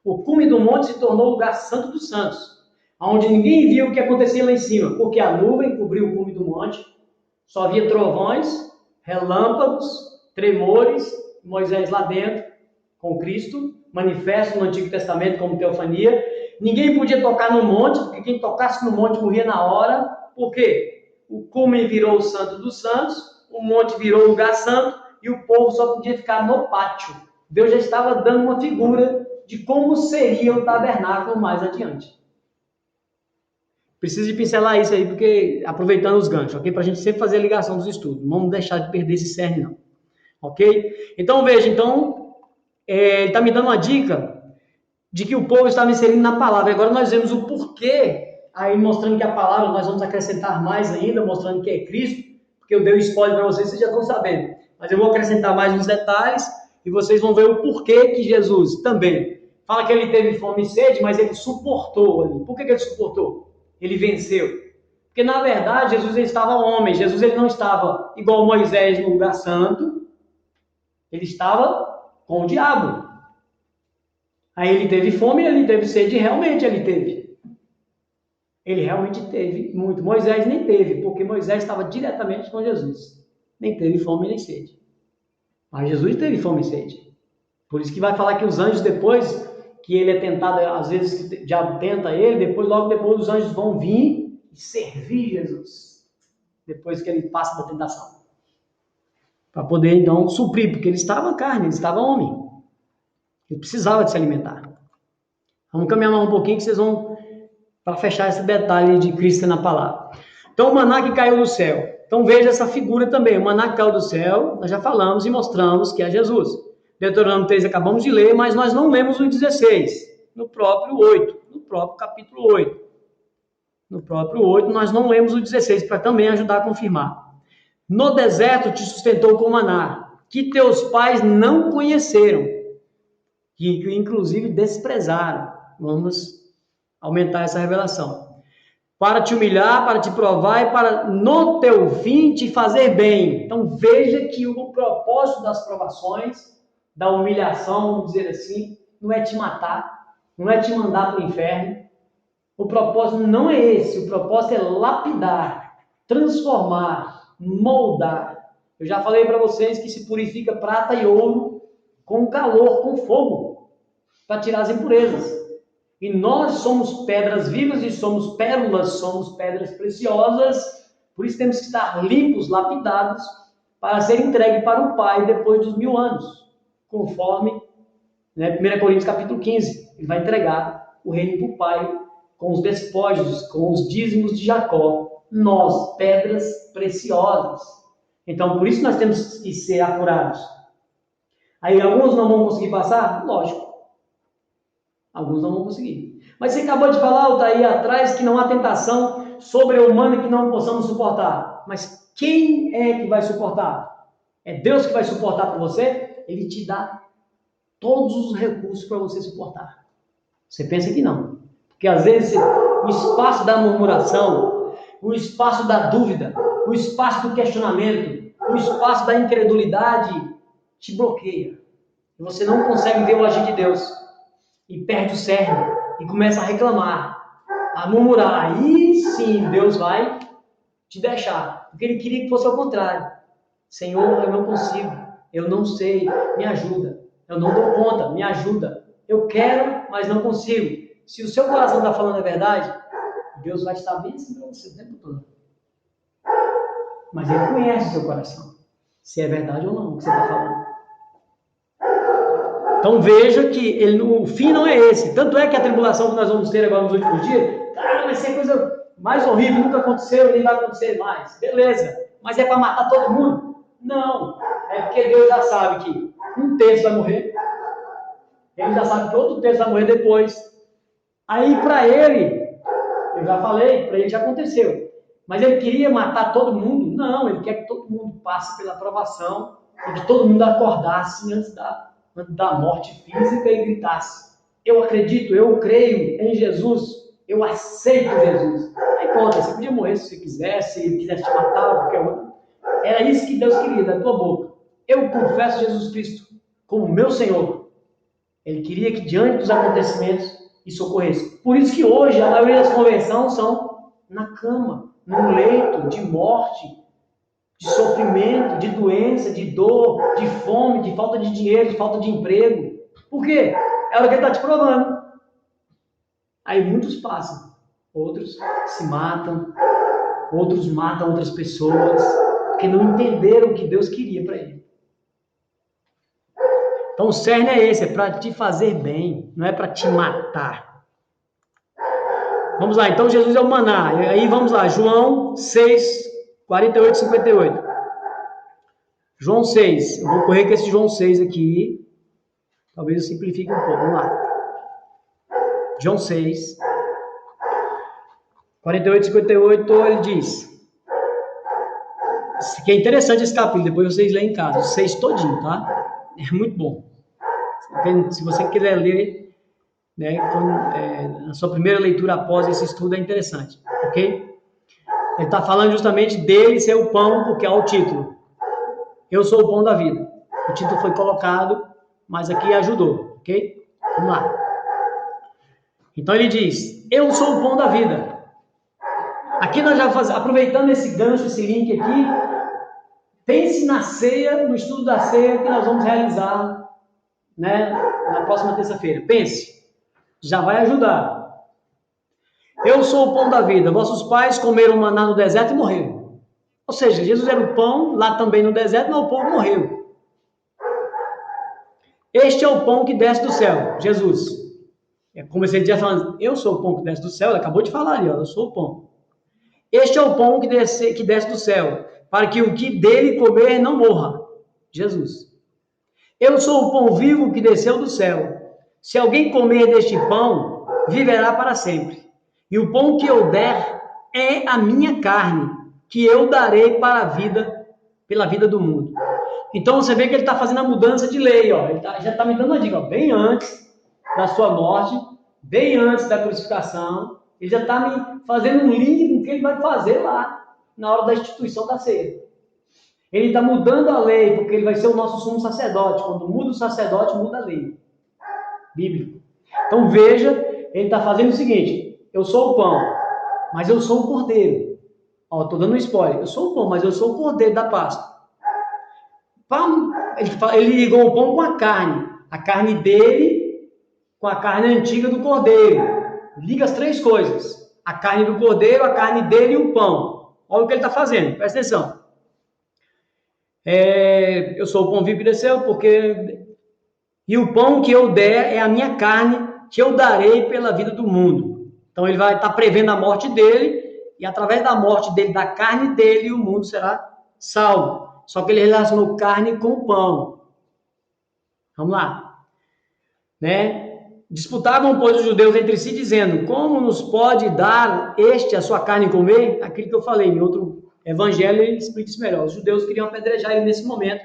O cume do monte se tornou o lugar santo dos santos, onde ninguém via o que acontecia lá em cima, porque a nuvem cobriu o cume do monte, só havia trovões, relâmpagos, tremores, Moisés lá dentro, com Cristo, manifesto no Antigo Testamento como teofania, Ninguém podia tocar no monte, porque quem tocasse no monte morria na hora. Por quê? O cume virou o santo dos santos, o monte virou o lugar santo, e o povo só podia ficar no pátio. Deus já estava dando uma figura de como seria o tabernáculo mais adiante. Preciso de pincelar isso aí, porque aproveitando os ganchos, ok? Para a gente sempre fazer a ligação dos estudos. Não vamos deixar de perder esse cerne, não. Ok? Então, veja, ele está me dando uma dica de que o povo estava inserindo na palavra. Agora nós vemos o porquê, aí mostrando que a palavra nós vamos acrescentar mais ainda, mostrando que é Cristo, porque eu dei o spoiler para vocês já estão sabendo. Mas eu vou acrescentar mais uns detalhes e vocês vão ver o porquê que Jesus também fala que ele teve fome e sede, mas ele suportou ali. Por que ele suportou? Ele venceu. Porque, na verdade, Jesus ele estava homem. Jesus ele não estava igual Moisés no lugar santo. Ele estava com o diabo. Aí ele teve fome, ele teve sede, realmente ele teve. Ele realmente teve muito. Moisés nem teve, porque Moisés estava diretamente com Jesus. Nem teve fome nem sede. Mas Jesus teve fome e sede. Por isso que vai falar que os anjos depois, que ele é tentado, às vezes que o diabo tenta ele, logo depois os anjos vão vir e servir Jesus. Depois que ele passa da tentação. Para poder então suprir, porque ele estava carne, ele estava homem. Ele precisava de se alimentar. Vamos caminhar mais um pouquinho que vocês vão para fechar esse detalhe de Cristo na palavra. Então o maná que caiu do céu. Então veja essa figura também. O maná que caiu do céu, nós já falamos e mostramos que é Jesus. Deuteronômio 3 acabamos de ler, mas nós não lemos o 16, no próprio 8, no próprio capítulo 8. No próprio 8 nós não lemos o 16, para também ajudar a confirmar. No deserto te sustentou com maná, que teus pais não conheceram, que inclusive desprezaram. Vamos aumentar essa revelação. Para te humilhar, para te provar e para no teu fim te fazer bem. Então veja que o propósito das provações, da humilhação, vamos dizer assim, não é te matar, não é te mandar para o inferno. O propósito não é esse, o propósito é lapidar, transformar, moldar. Eu já falei para vocês que se purifica prata e ouro com calor, com fogo, para tirar as impurezas. E nós somos pedras vivas e somos pérolas, somos pedras preciosas, por isso temos que estar limpos, lapidados, para ser entregue para o Pai depois dos 1000 anos, conforme 1 Coríntios capítulo 15, ele vai entregar o reino para o Pai, com os despojos, com os dízimos de Jacó, nós, pedras preciosas. Então, por isso nós temos que ser apurados. Aí alguns não vão conseguir passar? Lógico. Alguns não vão conseguir. Mas você acabou de falar, está aí atrás, que não há tentação sobre-humana que não possamos suportar. Mas quem é que vai suportar? É Deus que vai suportar por você? Ele te dá todos os recursos para você suportar. Você pensa que não. Porque às vezes o espaço da murmuração, o espaço da dúvida, o espaço do questionamento, o espaço da incredulidade te bloqueia. E você não consegue ver o agir de Deus. E perde o cerne, e começa a reclamar, a murmurar. Aí sim, Deus vai te deixar. Porque Ele queria que fosse ao contrário. Senhor, eu não consigo, eu não sei, me ajuda. Eu não dou conta, me ajuda. Eu quero, mas não consigo. Se o seu coração está falando a verdade, Deus vai estar bem assim para você o tempo todo. Mas Ele conhece o seu coração. Se é verdade ou não o que você está falando. Então veja que o fim não é esse. Tanto é que a tribulação que nós vamos ter agora nos últimos dias, vai ser a coisa mais horrível, nunca aconteceu e nem vai acontecer mais. Beleza, mas é para matar todo mundo? Não, é porque Deus já sabe que um terço vai morrer. Ele já sabe que outro terço vai morrer depois. Aí para ele, eu já falei, para ele já aconteceu. Mas ele queria matar todo mundo? Não, ele quer que todo mundo passe pela provação e que todo mundo acordasse antes da morte física e gritasse: eu acredito, eu creio em Jesus, eu aceito Jesus. Aí conta, você podia morrer se você quisesse, se quisesse te matar ou qualquer outro. Era isso que Deus queria da tua boca. Eu confesso Jesus Cristo como meu Senhor. Ele queria que diante dos acontecimentos isso ocorresse. Por isso que hoje a maioria das conversões são na cama, num leito de morte, de sofrimento, de doença, de dor, de fome, de falta de dinheiro, de falta de emprego. Por quê? É hora que ele está te provando. Aí muitos passam, outros se matam, outros matam outras pessoas, porque não entenderam o que Deus queria para ele. Então o cerne é esse, é para te fazer bem, não é para te matar. Vamos lá, então Jesus é o maná. E aí vamos lá, João 6, 48 e 58. João 6, eu vou correr com esse João 6 aqui, talvez eu simplifique um pouco, vamos lá. João 6, 48 e 58, ele diz, que é interessante esse capítulo, depois vocês leem em casa, o 6 todinho, tá? É muito bom. Se você quiser ler, né, na sua primeira leitura após esse estudo, é interessante, ok? Ele está falando justamente dele ser o pão, porque é o título. Eu sou o pão da vida. O título foi colocado, mas aqui ajudou, ok? Vamos lá. Então ele diz, eu sou o pão da vida. Aqui nós já aproveitando esse gancho, esse link aqui, pense na ceia, no estudo da ceia que nós vamos realizar, né, na próxima terça-feira. Pense, já vai ajudar. Eu sou o pão da vida. Vossos pais comeram maná no deserto e morreram. Ou seja, Jesus era o pão, lá também no deserto, mas o povo morreu. Este é o pão que desce do céu, Jesus. É como se ele estivesse falando, eu sou o pão que desce do céu, ele acabou de falar ali, ó, eu sou o pão. Este é o pão que desce do céu, para que o que dele comer não morra. Jesus. Eu sou o pão vivo que desceu do céu. Se alguém comer deste pão, viverá para sempre. E o pão que eu der é a minha carne, que eu darei para a vida, pela vida do mundo. Então você vê que ele está fazendo a mudança de lei, ó. Ele já está me dando uma dica, ó, bem antes da sua morte, bem antes da crucificação, ele já está me fazendo um link com o que ele vai fazer lá, na hora da instituição da ceia. Ele está mudando a lei, porque ele vai ser o nosso sumo sacerdote. Quando muda o sacerdote, muda a lei. Bíblico. Então veja, ele está fazendo o seguinte, eu sou o pão, mas eu sou o cordeiro. Ó, estou dando um spoiler. Eu sou o pão, mas eu sou o cordeiro da Páscoa. Ele ligou o pão com a carne dele com a carne antiga do cordeiro. Liga as três coisas. A carne do cordeiro, a carne dele e o pão. Olha o que ele está fazendo, presta atenção. Eu sou o pão vivo que desceu, porque... E o pão que eu der é a minha carne, que eu darei pela vida do mundo. Então ele vai estar prevendo a morte dele, e através da morte dele, da carne dele, o mundo será salvo. Só que ele relacionou carne com pão. Vamos lá. Né? Disputavam, pois, os judeus entre si, dizendo, como nos pode dar este a sua carne comer? Aquilo que eu falei em outro evangelho, ele explica isso melhor. Os judeus queriam apedrejar ele nesse momento,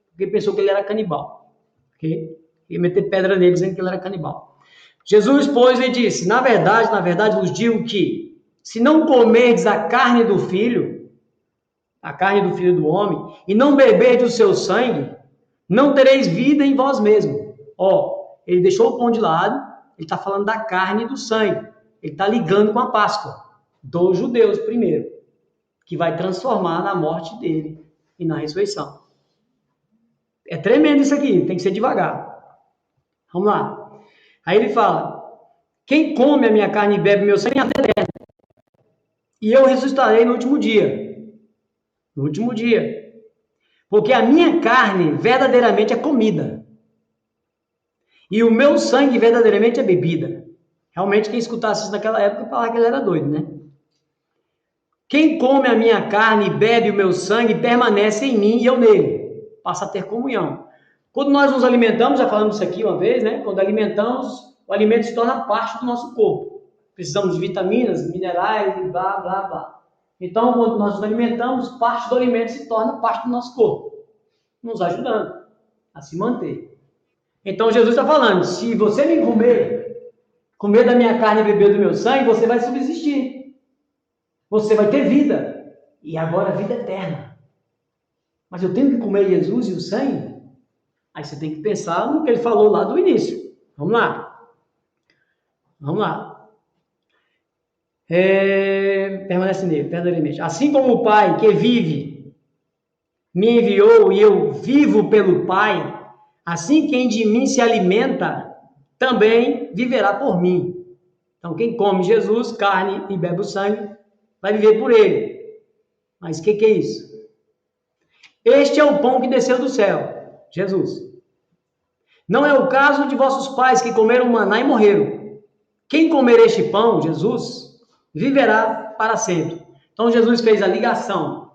porque pensou que ele era canibal. Okay? Ia meter pedra nele, dizendo que ele era canibal. Jesus, pois, lhe disse, na verdade vos digo que, se não comerdes a carne do filho do homem, e não beberdes o seu sangue, não tereis vida em vós mesmos. Ó, ele deixou o pão de lado, ele está falando da carne e do sangue. Ele está ligando com a Páscoa dos judeus primeiro, que vai transformar na morte dele e na ressurreição. É tremendo isso aqui, tem que ser devagar. Vamos lá. Aí ele fala, quem come a minha carne e bebe o meu sangue é eterno, e eu ressuscitarei no último dia. No último dia. Porque a minha carne verdadeiramente é comida. E o meu sangue verdadeiramente é bebida. Realmente quem escutasse isso naquela época falava que ele era doido, né? Quem come a minha carne e bebe o meu sangue permanece em mim e eu nele. Passa a ter comunhão. Quando nós nos alimentamos, já falamos isso aqui uma vez, né? Quando alimentamos, o alimento se torna parte do nosso corpo. Precisamos de vitaminas, minerais e blá, blá, blá. Então, quando nós nos alimentamos, parte do alimento se torna parte do nosso corpo, nos ajudando a se manter. Então, Jesus está falando, se você me comer da minha carne e beber do meu sangue, você vai subsistir. Você vai ter vida. E agora, vida eterna. Mas eu tenho que comer Jesus e o sangue? Aí você tem que pensar no que ele falou lá do início. Vamos lá. Vamos lá. Permanece nele, verdadeiramente. Assim como o Pai que vive me enviou e eu vivo pelo Pai, assim quem de mim se alimenta também viverá por mim. Então, quem come Jesus, carne e bebe o sangue, vai viver por ele. Mas o que é isso? Este é o pão que desceu do céu, Jesus. Não é o caso de vossos pais que comeram maná e morreram. Quem comer este pão, Jesus, viverá para sempre. Então, Jesus fez a ligação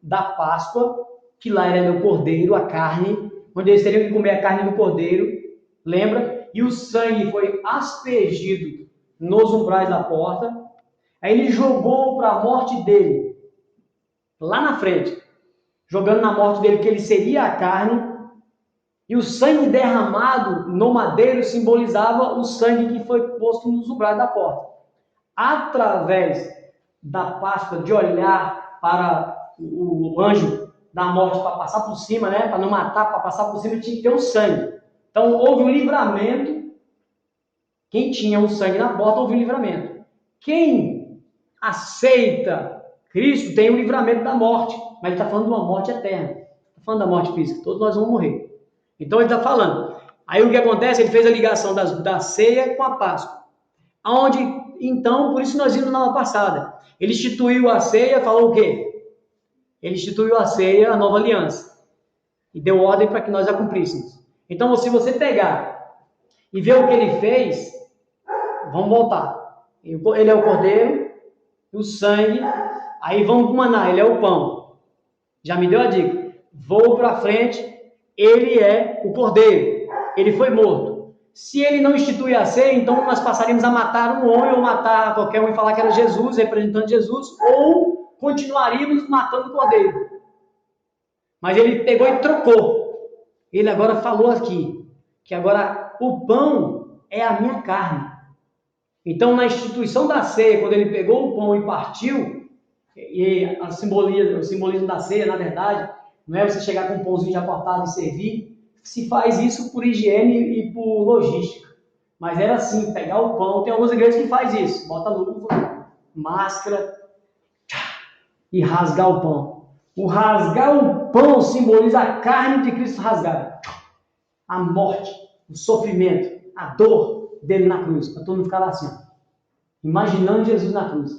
da Páscoa, que lá era o cordeiro, a carne, onde eles teriam que comer a carne do cordeiro, lembra? E o sangue foi aspergido nos umbrais da porta. Aí ele jogou para a morte dele, lá na frente, jogando na morte dele que ele seria a carne, e o sangue derramado no madeiro simbolizava o sangue que foi posto nos umbrais da porta. Através da Páscoa, de olhar para o anjo da morte para passar por cima, né? Para não matar, para passar por cima, tinha que ter o sangue. Então houve um livramento. Quem tinha o sangue na porta, houve um livramento. Quem aceita Cristo tem o livramento da morte, mas ele está falando de uma morte eterna. Está falando da morte física, todos nós vamos morrer. Então ele está falando. Aí o que acontece? Ele fez a ligação da ceia com a Páscoa. Onde, então, por isso nós vimos na aula passada. Ele instituiu a ceia, falou o quê? Ele instituiu a ceia, a nova aliança. E deu ordem para que nós a cumpríssemos. Então, se você pegar e ver o que ele fez, vamos voltar. Ele é o cordeiro, o sangue, aí vamos para o maná, ele é o pão. Já me deu a dica. Vou para frente, ele é o cordeiro. Ele foi morto. Se ele não institui a ceia, então nós passaríamos a matar um homem ou matar qualquer um e falar que era Jesus, representando Jesus, ou continuaríamos matando o cordeiro. Mas ele pegou e trocou. Ele agora falou aqui, que agora o pão é a minha carne. Então, na instituição da ceia, quando ele pegou o pão e partiu, e o simbolismo da ceia, na verdade, não é você chegar com um pãozinho já cortado e servir, se faz isso por higiene e por logística. Mas era assim, pegar o pão, tem algumas igrejas que faz isso, bota luva, máscara e rasgar o pão. O rasgar o pão simboliza a carne de Cristo rasgada. A morte, o sofrimento, a dor dele na cruz. Para todo mundo ficar lá assim, ó, imaginando Jesus na cruz.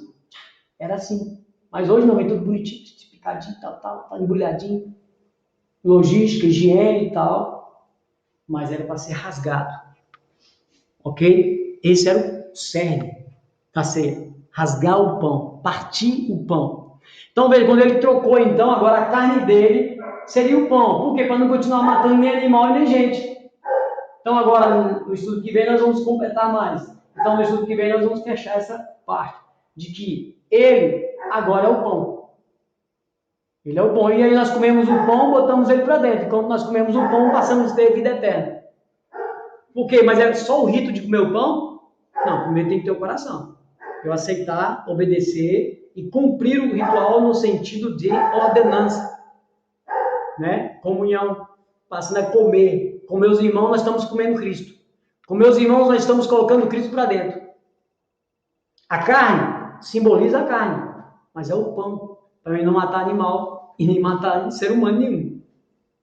Era assim. Mas hoje não, vem tudo bonitinho, picadinho, tal, embrulhadinho. Logística, higiene e tal. Mas era para ser rasgado. Ok? Esse era o cerne da ceia. Rasgar o pão, partir o pão. Então, veja, quando ele trocou, então, agora a carne dele seria o pão. Por quê? Para não continuar matando nem animal e nem gente. Então, agora, no estudo que vem, nós vamos completar mais. Então, no estudo que vem, nós vamos fechar essa parte. De que ele agora é o pão. Ele é o pão. E aí nós comemos o pão, botamos ele para dentro. E quando nós comemos o pão, passamos a ter vida eterna. Por quê? Mas é só o rito de comer o pão? Não, primeiro tem que ter o coração. Eu aceitar, obedecer e cumprir o ritual no sentido de ordenança. Né? Comunhão. Passando a comer. Com meus irmãos, nós estamos comendo Cristo. Com meus irmãos, nós estamos colocando Cristo para dentro. A carne simboliza a carne, mas é o pão. Para mim não matar animal e nem matar ser humano nenhum.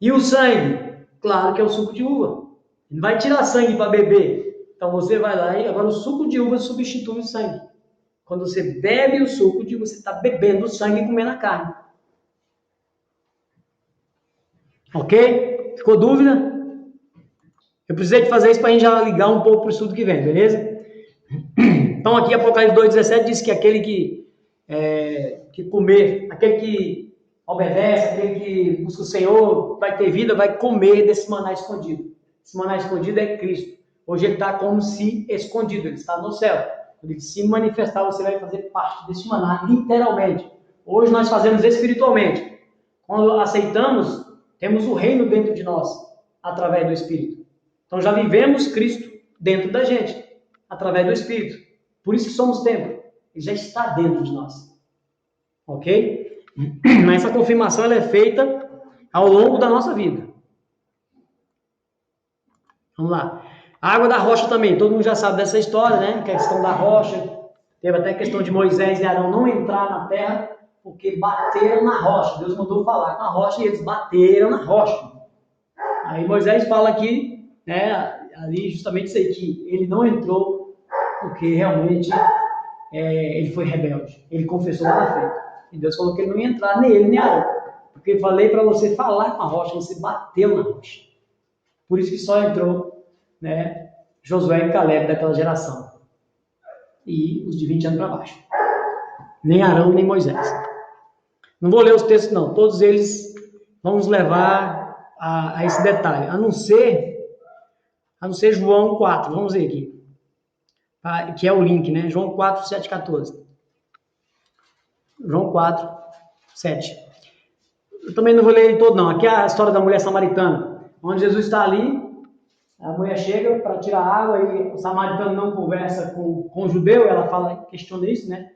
E o sangue? Claro que é o suco de uva. Não vai tirar sangue para beber. Então você vai lá e agora o suco de uva substitui o sangue. Quando você bebe o suco de uva, você está bebendo o sangue e comendo a carne. Ok? Ficou dúvida? Eu precisei de fazer isso para a gente já ligar um pouco para o estudo que vem, beleza? Então aqui Apocalipse 2,17 diz que aquele que comer, aquele que obedece, aquele que busca o Senhor, vai ter vida, vai comer desse maná escondido. Esse maná escondido é Cristo. Hoje ele está como se escondido, ele está no céu. Quando ele se manifestar, você vai fazer parte desse maná, literalmente. Hoje nós fazemos espiritualmente. Quando aceitamos, temos o reino dentro de nós, através do Espírito. Então já vivemos Cristo dentro da gente, através do Espírito. Por isso que somos templo. Ele já está dentro de nós. Ok? Mas essa confirmação ela é feita ao longo da nossa vida. Vamos lá. A água da rocha também. Todo mundo já sabe dessa história, né? Que é a questão da rocha. Teve até a questão de Moisés e Arão não entrar na terra porque bateram na rocha. Deus mandou falar com a rocha e eles bateram na rocha. Aí Moisés fala aqui, né? Ali justamente isso aí, que ele não entrou porque realmente ele foi rebelde. Ele confessou lá na frente. E Deus falou que ele não ia entrar nem ele nem Arão. Porque eu falei para você falar com a rocha, você bateu na rocha. Por isso que só entrou, né, Josué e Caleb daquela geração. E os de 20 anos para baixo. Nem Arão, nem Moisés. Não vou ler os textos não. Todos eles vão nos levar a esse detalhe. A não ser João 4. Vamos ver aqui. Que é o link, né? João 4, 7, 14. João 4, 7. Eu também não vou ler ele todo, não. Aqui é a história da mulher samaritana. Onde Jesus está ali, a mulher chega para tirar água e o samaritano não conversa com o judeu, ela questiona isso, né?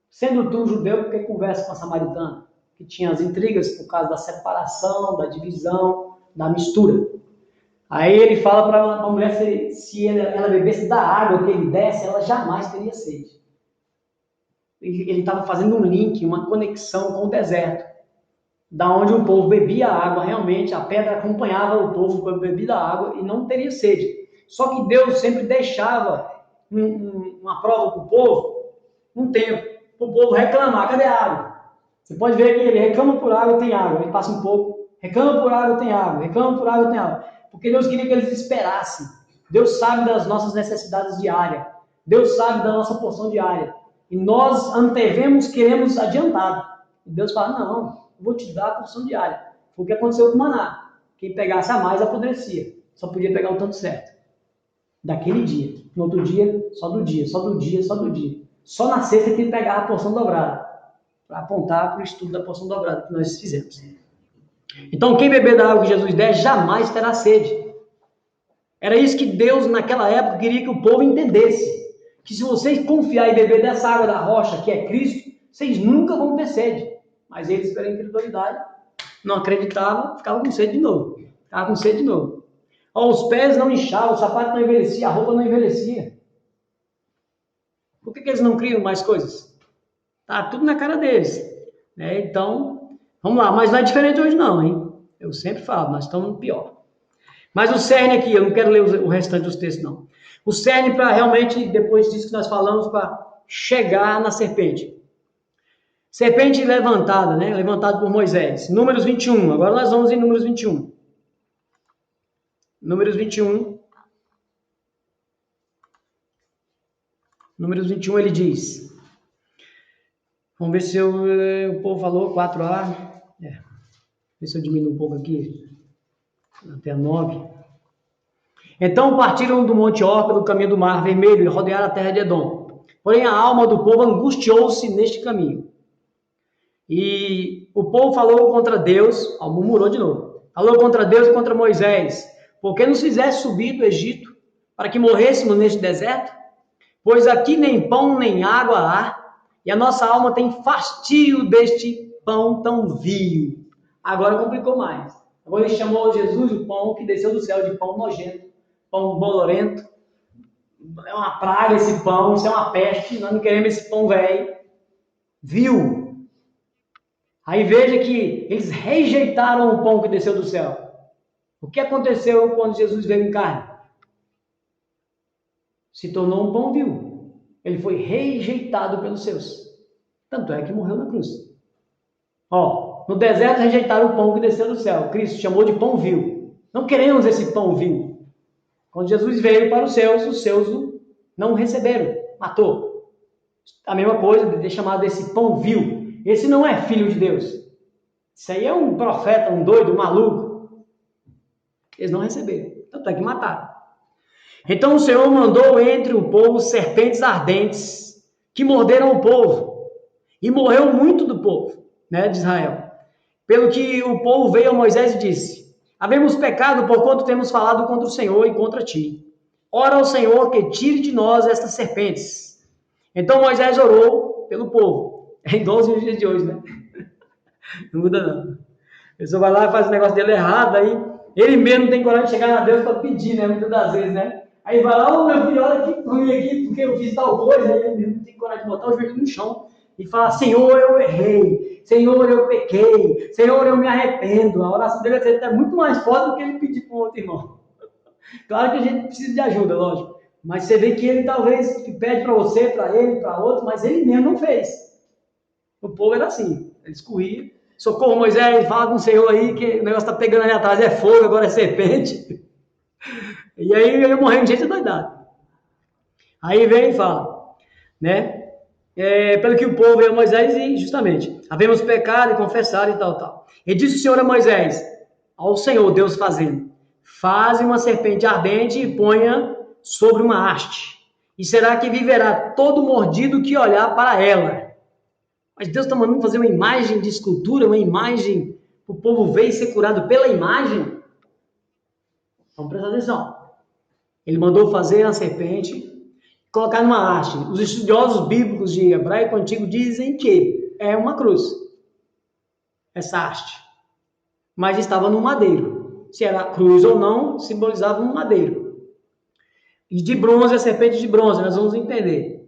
Sendo tu judeu, por que conversa com a samaritana? Que tinha as intrigas por causa da separação, da divisão, da mistura. Aí ele fala para a mulher se ela bebesse da água que ele desse, ela jamais teria sede. Ele estava fazendo um link, uma conexão com o deserto, da onde o povo bebia água, realmente a pedra acompanhava o povo para beber da água e não teria sede. Só que Deus sempre deixava uma prova para o povo, um tempo, para o povo reclamar: cadê a água? Você pode ver que ele reclama por água, tem água, ele passa um pouco, reclama por água, tem água, reclama por água, tem água. Porque Deus queria que eles esperassem. Deus sabe das nossas necessidades diárias. Deus sabe da nossa porção diária. E nós antevemos, queremos adiantado. E Deus fala: não, eu vou te dar a porção diária. Foi o que aconteceu com o maná. Quem pegasse a mais apodrecia. Só podia pegar o tanto certo. Daquele dia. No outro dia, só do dia, só do dia, só do dia. Só na sexta que pegar a porção dobrada. Para apontar para o estudo da porção dobrada que nós fizemos. Então, quem beber da água que Jesus der, jamais terá sede. Era isso que Deus, naquela época, queria que o povo entendesse. Que se vocês confiar e beber dessa água da rocha, que é Cristo, vocês nunca vão ter sede. Mas eles, pela incredulidade, não acreditavam, ficavam com sede de novo. Os pés não inchavam, o sapato não envelhecia, a roupa não envelhecia. Por que eles não criam mais coisas? Tá tudo na cara deles. Então, vamos lá. Mas não é diferente hoje não, hein? Eu sempre falo, nós estamos no pior. Mas o cerne aqui, eu não quero ler o restante dos textos, não. O cerne para realmente, depois disso que nós falamos, para chegar na serpente. Serpente levantada, né? Levantada por Moisés. Números 21. Agora nós vamos em Números 21. Números 21. Números 21 ele diz. Vamos ver se o povo falou 4A. Ver se eu diminuo um pouco aqui. Até 9. Então partiram do Monte Orpa, do caminho do Mar Vermelho, e rodearam a terra de Edom. Porém a alma do povo angustiou-se neste caminho. E o povo falou contra Deus, murmurou de novo. Falou contra Deus e contra Moisés. Por que nos fizesse subir do Egito, para que morrêssemos neste deserto? Pois aqui nem pão nem água há, e a nossa alma tem fastio deste pão tão vil. Agora complicou mais. Agora ele chamou Jesus o pão que desceu do céu de pão nojento, pão bolorento. É uma praga esse pão, isso é uma peste, nós não queremos esse pão velho. Vil. Aí veja que eles rejeitaram o pão que desceu do céu. O que aconteceu quando Jesus veio em carne? Se tornou um pão vil. Ele foi rejeitado pelos seus. Tanto é que morreu na cruz. No deserto rejeitaram o pão que desceu do céu. Cristo chamou de pão vil. Não queremos esse pão vil. Quando Jesus veio para os seus não receberam. Matou. A mesma coisa de ter chamado desse pão vil. Esse não é filho de Deus. Isso aí é um profeta, um doido, um maluco. Eles não receberam. Tanto é que mataram. Então o Senhor mandou entre o povo serpentes ardentes que morderam o povo. E morreu muito do povo, né, de Israel. Pelo que o povo veio a Moisés e disse: havemos pecado porquanto temos falado contra o Senhor e contra ti. Ora ao Senhor que tire de nós estas serpentes. Então Moisés orou pelo povo. É igualzinho os dias de hoje, né? Não muda não. A pessoa vai lá e faz o negócio dele errado, aí ele mesmo não tem coragem de chegar a Deus para pedir, né? Muitas das vezes, né? Aí vai lá: meu filho, olha que ruim aqui, porque eu fiz tal coisa. Aí ele mesmo não tem coragem de botar o joelho no chão e falar: Senhor, eu errei. Senhor, eu pequei. Senhor, eu me arrependo. A oração dele é muito mais forte do que ele pedir para o outro irmão. Claro que a gente precisa de ajuda, lógico. Mas você vê que ele talvez pede para você, para ele, para outro, mas ele mesmo não fez. O povo era assim, eles corriam. Socorro, Moisés, fala com o Senhor aí que o negócio está pegando ali atrás, é fogo, agora é serpente. E aí eu morrendo de gente doidado. Aí vem e fala, né? Pelo que o povo veio a Moisés e justamente, havemos pecado e confessado e tal. E disse o Senhor a Moisés, ao Senhor Deus fazendo, faze uma serpente ardente e ponha sobre uma haste. E será que viverá todo mordido que olhar para ela. Mas Deus está mandando fazer uma imagem de escultura, uma imagem para o povo ver e ser curado pela imagem. Vamos prestar atenção. Ele mandou fazer a serpente, colocar numa haste. Os estudiosos bíblicos de hebraico antigo dizem que é uma cruz, essa haste. Mas estava no madeiro. Se era cruz ou não, simbolizava um madeiro. E de bronze, a serpente de bronze, nós vamos entender.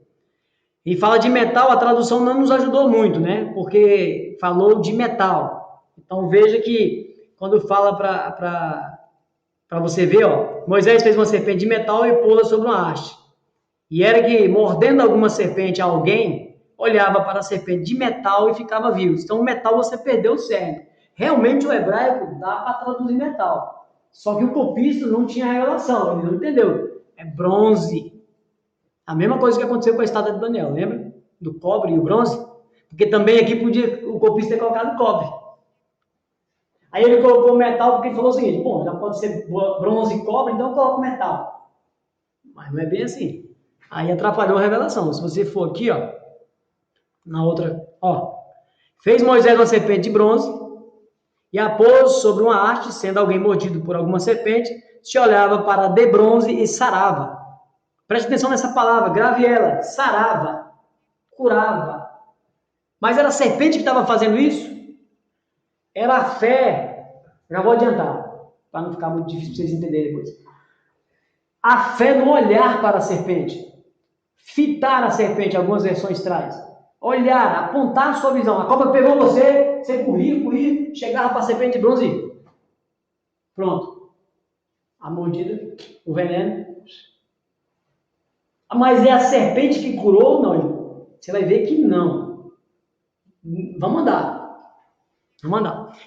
E fala de metal, a tradução não nos ajudou muito, né? Porque falou de metal. Então veja que quando fala para você ver, ó, Moisés fez uma serpente de metal e pô-la sobre uma haste. E era que, mordendo alguma serpente a alguém, olhava para a serpente de metal e ficava vivo. Então, o metal você perdeu o cerne. Realmente, o hebraico dá para traduzir metal. Só que o copista não tinha revelação, ele não entendeu. É bronze. A mesma coisa que aconteceu com a estátua de Daniel, lembra? Do cobre e o bronze. Porque também aqui podia o copista ter colocado cobre. Aí ele colocou metal porque ele falou o seguinte, bom, já pode ser bronze e cobre, então eu coloco metal. Mas não é bem assim. Aí atrapalhou a revelação. Se você for aqui, ó, na outra, ó, fez Moisés uma serpente de bronze e a pôs sobre uma haste, sendo alguém mordido por alguma serpente, se olhava para de bronze e sarava. Preste atenção nessa palavra, grave ela, sarava, curava. Mas era a serpente que estava fazendo isso? Era a fé, já vou adiantar, para não ficar muito difícil para vocês entenderem depois. A fé no olhar para a serpente. Fitar a serpente, algumas versões traz. Olhar, apontar a sua visão. A cobra pegou você, você corria, chegava para a serpente de bronze e pronto. A mordida, o veneno. Mas é a serpente que curou ou não? Você vai ver que não. Vamos andar.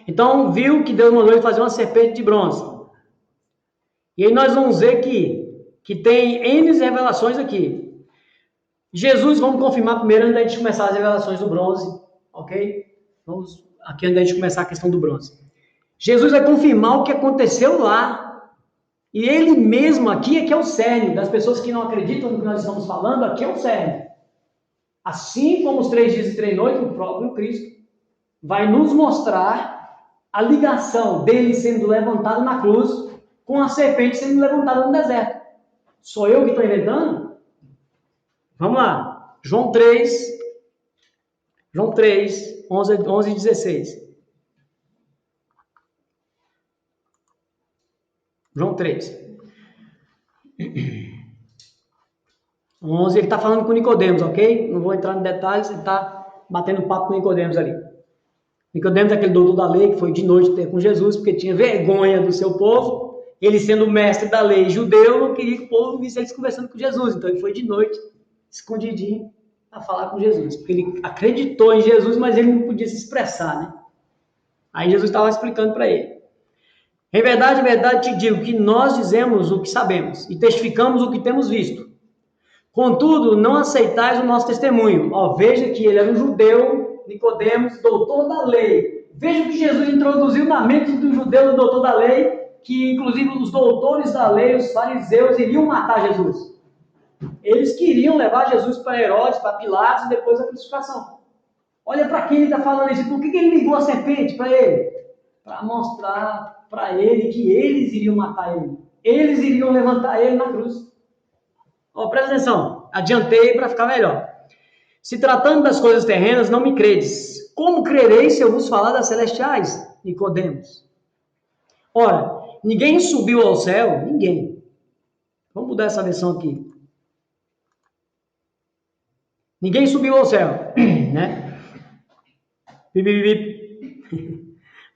Então, viu que Deus mandou ele fazer uma serpente de bronze. E aí nós vamos ver que tem N revelações aqui. Jesus, vamos confirmar primeiro antes da gente começar as revelações do bronze, ok? Vamos aqui antes da gente começar a questão do bronze. Jesus vai confirmar o que aconteceu lá. E ele mesmo aqui é que é o cerne. Das pessoas que não acreditam no que nós estamos falando, aqui é o cerne. Assim como os 3 dias e 3 noites, o próprio Cristo vai nos mostrar a ligação dele sendo levantado na cruz com a serpente sendo levantada no deserto. Sou eu que estou inventando? Vamos lá. João 3, 11 e 16. João 3. 11, ele está falando com Nicodemos, ok? Não vou entrar em detalhes, ele está batendo papo com Nicodemos ali. Nicodemos é aquele doutor da lei que foi de noite ter com Jesus, porque tinha vergonha do seu povo. Ele sendo o mestre da lei judeu, não queria que o povo visse eles conversando com Jesus. Então ele foi de noite, escondidinho, a falar com Jesus. Porque ele acreditou em Jesus, mas ele não podia se expressar, né? Aí Jesus estava explicando para ele. Em verdade te digo que nós dizemos o que sabemos e testificamos o que temos visto. Contudo, não aceitais o nosso testemunho. Veja que ele era um judeu, Nicodemos, doutor da lei. Veja que Jesus introduziu na mente do judeu, do doutor da lei, que inclusive os doutores da lei, os fariseus, iriam matar Jesus. Eles queriam levar Jesus para Herodes, para Pilatos e depois a crucificação. Olha para quem ele está falando isso. Por que ele ligou a serpente para ele? Para mostrar para ele que eles iriam matar ele. Eles iriam levantar ele na cruz. Presta atenção. Adiantei para ficar melhor. Se tratando das coisas terrenas, não me credes. Como crereis se eu vos falar das celestiais? Nicodemos. Ora, ninguém subiu ao céu. Ninguém. Vamos mudar essa versão aqui. Ninguém subiu ao céu. Né?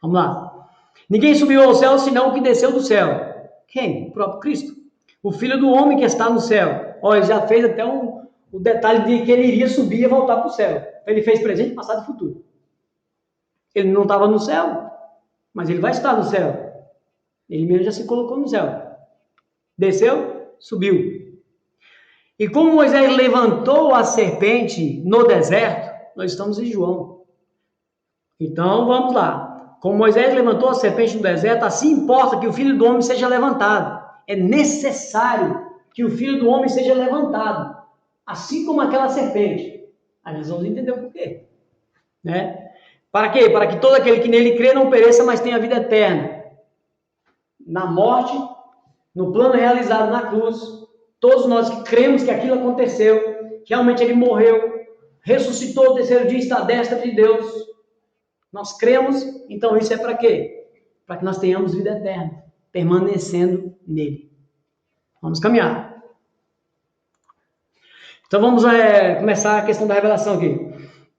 Vamos lá. Ninguém subiu ao céu, senão o que desceu do céu. Quem? O próprio Cristo. o Filho do Homem que está no céu. Olha, ele já fez até o detalhe de que ele iria subir e voltar para o céu. Ele fez presente, passado e futuro. Ele não estava no céu, mas ele vai estar no céu. Ele mesmo já se colocou no céu. Desceu, subiu. E como Moisés levantou a serpente no deserto, nós estamos em João. Então, vamos lá. Como Moisés levantou a serpente no deserto, assim importa que o Filho do Homem seja levantado. É necessário que o Filho do Homem seja levantado. Assim como aquela serpente. Aí nós vamos entender o porquê. Né? Para quê? Para que todo aquele que nele crê não pereça, mas tenha vida eterna. Na morte, no plano realizado na cruz, todos nós que cremos que aquilo aconteceu, que realmente ele morreu, ressuscitou no terceiro dia, está à destra de Deus. Nós cremos, então isso é para quê? Para que nós tenhamos vida eterna, permanecendo nele. Vamos caminhar. Então vamos começar a questão da revelação aqui.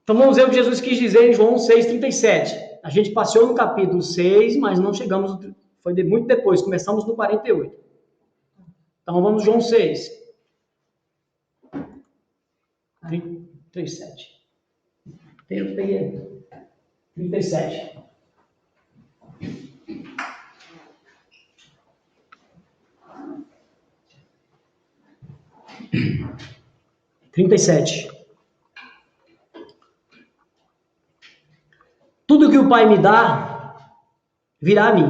Então vamos ver o que Jesus quis dizer em João 6,37. A gente passeou no capítulo 6, mas não chegamos, foi muito depois, começamos no 48. Então vamos João 6. 37. Eu peguei 37. Tudo que o Pai me dá, virá a mim.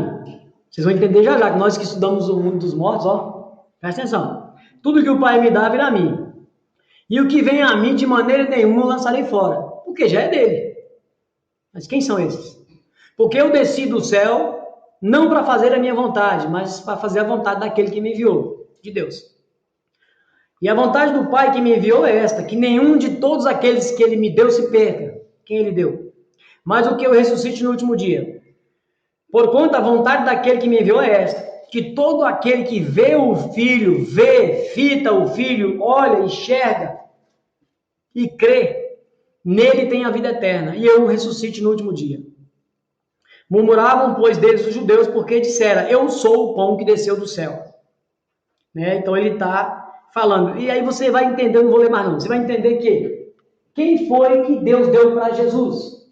Vocês vão entender já, que nós que estudamos o mundo dos mortos, ó, presta atenção. Tudo que o Pai me dá, virá a mim. E o que vem a mim, de maneira nenhuma, lançarei fora. Porque já é dele. Mas quem são esses? Porque eu desci do céu, não para fazer a minha vontade, mas para fazer a vontade daquele que me enviou, de Deus. E a vontade do Pai que me enviou é esta, que nenhum de todos aqueles que ele me deu se perca. Quem ele deu? Mas o que eu ressuscite no último dia. Porquanto a vontade daquele que me enviou é esta, que todo aquele que vê o Filho, fita o Filho, olha, enxerga e crê, nele tem a vida eterna, e eu o ressuscite no último dia. Murmuravam, pois, deles os judeus, porque dissera, eu sou o pão que desceu do céu. Né? Então ele está falando. E aí você vai entender, eu não vou ler mais não, você vai entender que quem foi que Deus deu para Jesus?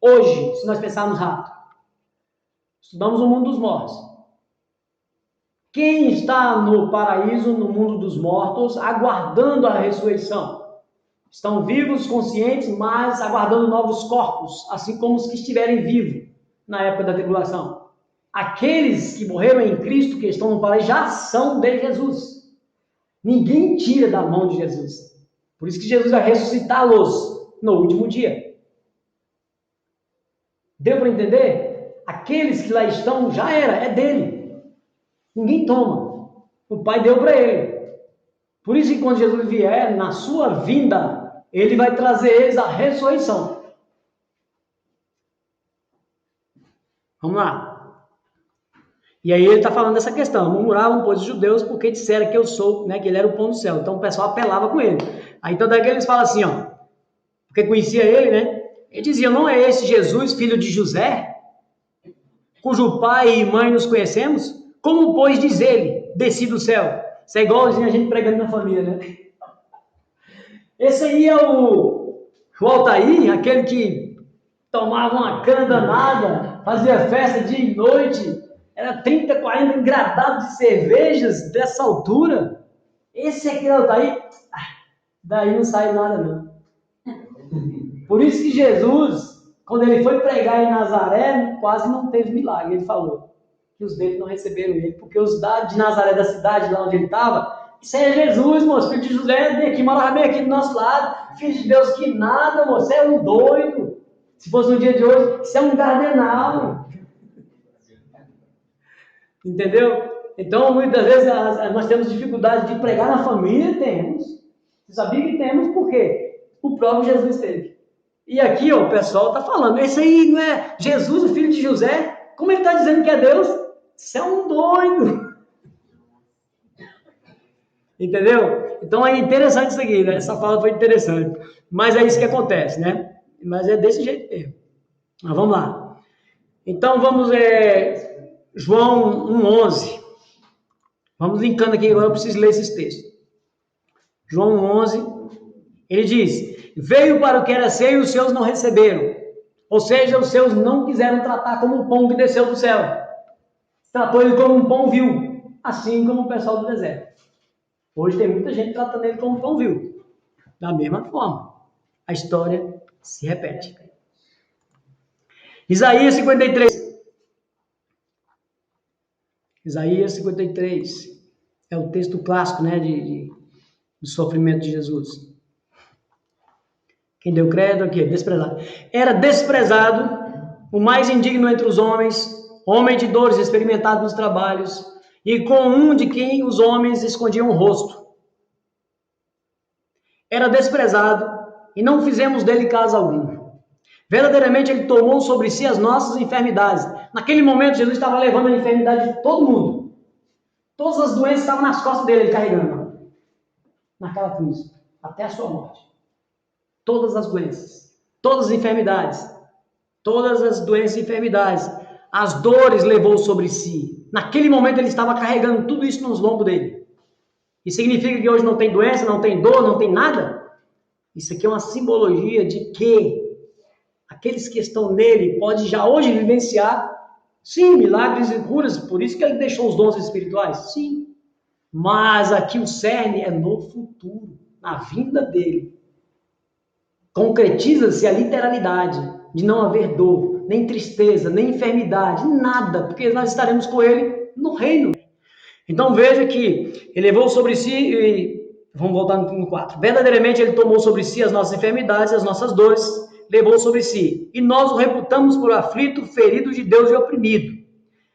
Hoje, se nós pensarmos rápido. Estudamos o mundo dos mortos. Quem está no paraíso, no mundo dos mortos, aguardando a ressurreição? Estão vivos, conscientes, mas aguardando novos corpos, assim como os que estiverem vivos na época da tribulação. Aqueles que morreram em Cristo, que estão no paraíso, já são de Jesus. Ninguém tira da mão de Jesus. Por isso que Jesus vai ressuscitá-los no último dia. Deu para entender? Aqueles que lá estão, já era, é dele. Ninguém toma. O Pai deu para ele. Por isso que quando Jesus vier, na sua vinda, ele vai trazer eles a ressurreição. Vamos lá. E aí ele está falando dessa questão. Murmuravam, pois, os judeus, porque disseram que eu sou, né, que ele era o pão do céu. Então o pessoal apelava com ele. Aí então daqui eles falam assim, ó, porque conhecia ele, né? Ele dizia, não é esse Jesus, filho de José, cujo pai e mãe nos conhecemos? Como, pois, diz ele, desci do céu? Isso é igualzinho a gente pregando na família, né? Esse aí é o Altair, aquele que tomava uma cana danada, fazia festa dia e noite, era 30, 40 engradados de cervejas dessa altura. Esse é aquele Altair, daí não sai nada não. Por isso que Jesus, quando ele foi pregar em Nazaré, quase não teve milagre. Ele falou que os deles não receberam ele, porque os de Nazaré, da cidade, lá onde ele estava, isso é Jesus, moço, filho de José, vem aqui, morava bem aqui do nosso lado, filho de Deus, que nada, moço, você é um doido. Se fosse no dia de hoje, você é um cardenal. Entendeu? Então, muitas vezes, nós temos dificuldade de pregar na família, temos. Você sabia que temos, por quê? O próprio Jesus teve. E aqui, ó, o pessoal está falando, esse aí não é Jesus, o filho de José? Como ele está dizendo que é Deus? Você é um doido. Entendeu? Então é interessante isso aqui, né? Essa fala foi interessante. Mas é isso que acontece, né? Mas é desse jeito mesmo. Mas vamos lá. Então vamos João 1,11. Vamos linkando aqui, agora eu preciso ler esses textos. João 11, ele diz: veio para o que era seu e os seus não receberam. Ou seja, os seus não quiseram tratar como o pão que desceu do céu. Tratou ele como um pão vil, assim como o pessoal do deserto. Hoje tem muita gente tratando ele como um pão vil. Da mesma forma, a história se repete. Isaías 53. Isaías 53 é o texto clássico, né, do sofrimento de Jesus. Quem deu credo aqui, desprezado. Era desprezado, o mais indigno entre os homens, homem de dores, experimentado nos trabalhos, e com um de quem os homens escondiam o rosto. Era desprezado, e não fizemos dele caso algum. Verdadeiramente ele tomou sobre si as nossas enfermidades. Naquele momento Jesus estava levando a enfermidade de todo mundo. Todas as doenças estavam nas costas dele, ele carregando. Naquela cruz, até a sua morte. Todas as doenças, todas as enfermidades, todas as doenças e enfermidades, as dores levou sobre si. Naquele momento ele estava carregando tudo isso nos lombos dele. Isso significa que hoje não tem doença, não tem dor, não tem nada? Isso aqui é uma simbologia de que aqueles que estão nele podem já hoje vivenciar, sim, milagres e curas, por isso que ele deixou os dons espirituais, sim. Mas aqui o cerne é no futuro, na vinda dele. Concretiza-se a literalidade de não haver dor, nem tristeza, nem enfermidade, nada, porque nós estaremos com ele no reino. Então veja que ele levou sobre si, e vamos voltar no 4. Verdadeiramente ele tomou sobre si as nossas enfermidades, as nossas dores, levou sobre si. E nós o reputamos por aflito, ferido de Deus e oprimido.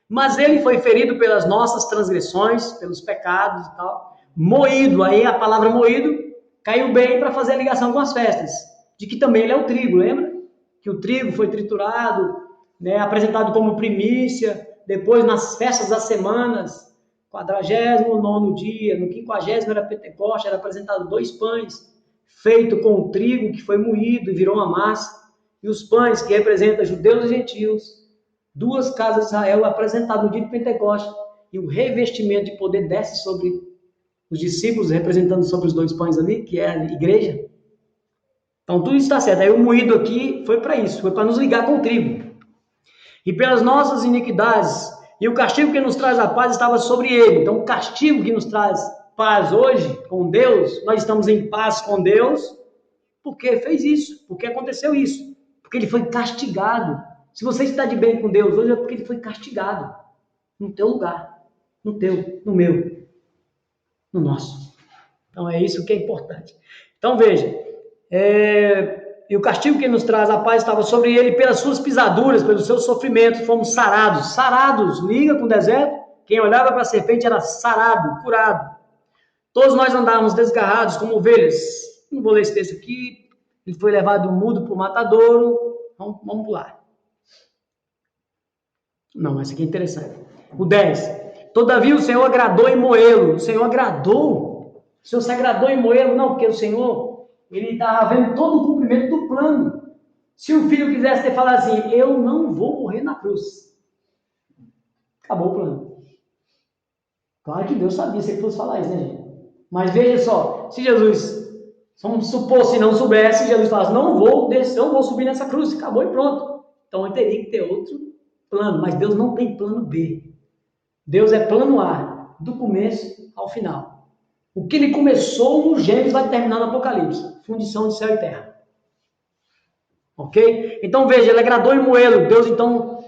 Mas ele foi ferido pelas nossas transgressões, pelos pecados e tal. Moído, aí a palavra moído caiu bem para fazer a ligação com as festas. De que também ele é o trigo, lembra? Que o trigo foi triturado, né, apresentado como primícia, depois nas festas das semanas, 49º dia, no 50º era Pentecoste, era apresentado 2 pães, feito com o trigo que foi moído e virou uma massa, e os pães que representam judeus e gentios, 2 casas de Israel apresentado no dia de Pentecoste, e o revestimento de poder desce sobre os discípulos, representando sobre os 2 pães ali, que é a igreja. Então tudo isso está certo. Aí o moído aqui foi para isso, foi para nos ligar com o trigo. E pelas nossas iniquidades, e o castigo que nos traz a paz estava sobre ele. Então o castigo que nos traz paz hoje com Deus, nós estamos em paz com Deus, porque fez isso, porque aconteceu isso, porque ele foi castigado. Se você está de bem com Deus hoje é porque ele foi castigado no teu lugar, no teu, no meu, no nosso. Então é isso que é importante. Então veja, e o castigo que nos traz a paz estava sobre ele, pelas suas pisaduras, pelos seus sofrimentos, fomos sarados. Sarados, liga com o deserto, quem olhava para a serpente era sarado, curado. Todos nós andávamos desgarrados como ovelhas. Não vou ler esse texto aqui, ele foi levado mudo para o matadouro. Vamos pular. Não, esse aqui é interessante. O 10. Todavia o Senhor agradou em moê-lo. O Senhor agradou. O Senhor se agradou em moê-lo? Não, porque o Senhor, ele estava vendo todo o cumprimento do plano. Se o filho quisesse ter falado assim, eu não vou morrer na cruz. Acabou o plano. Claro que Deus sabia se ele fosse falar isso, né, gente? Mas veja só, se Jesus, vamos supor, se não soubesse, Jesus falasse, não vou descer, não vou subir nessa cruz, acabou e pronto. Então ele teria que ter outro plano, mas Deus não tem plano B. Deus é plano A, do começo ao final. O que ele começou no Gênesis vai terminar no Apocalipse. Fundição de céu e terra. Ok? Então veja, ele agradou em moê-lo. Deus então,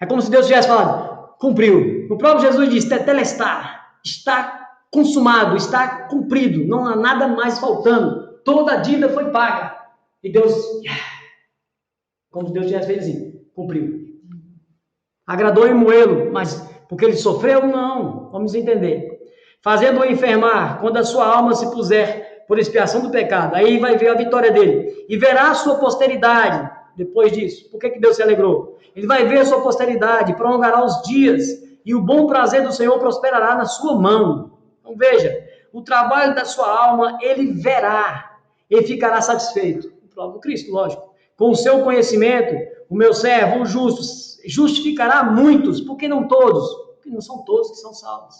é como se Deus tivesse falado, cumpriu. O próprio Jesus disse, tetelestar, está consumado, está cumprido, não há nada mais faltando. Toda a dívida foi paga. E Deus, como se Deus tivesse feito assim, cumpriu. Agradou em moê-lo, mas porque ele sofreu? Não, vamos entender. Fazendo-o enfermar, quando a sua alma se puser por expiação do pecado, aí vai ver a vitória dele, e verá a sua posteridade, depois disso. Por que Deus se alegrou? Ele vai ver a sua posteridade, prolongará os dias, e o bom prazer do Senhor prosperará na sua mão. Então veja, o trabalho da sua alma, ele verá, ele ficará satisfeito. O próprio Cristo, lógico. Com o seu conhecimento, o meu servo, o justo, justificará muitos, porque não todos? Porque não são todos que são salvos.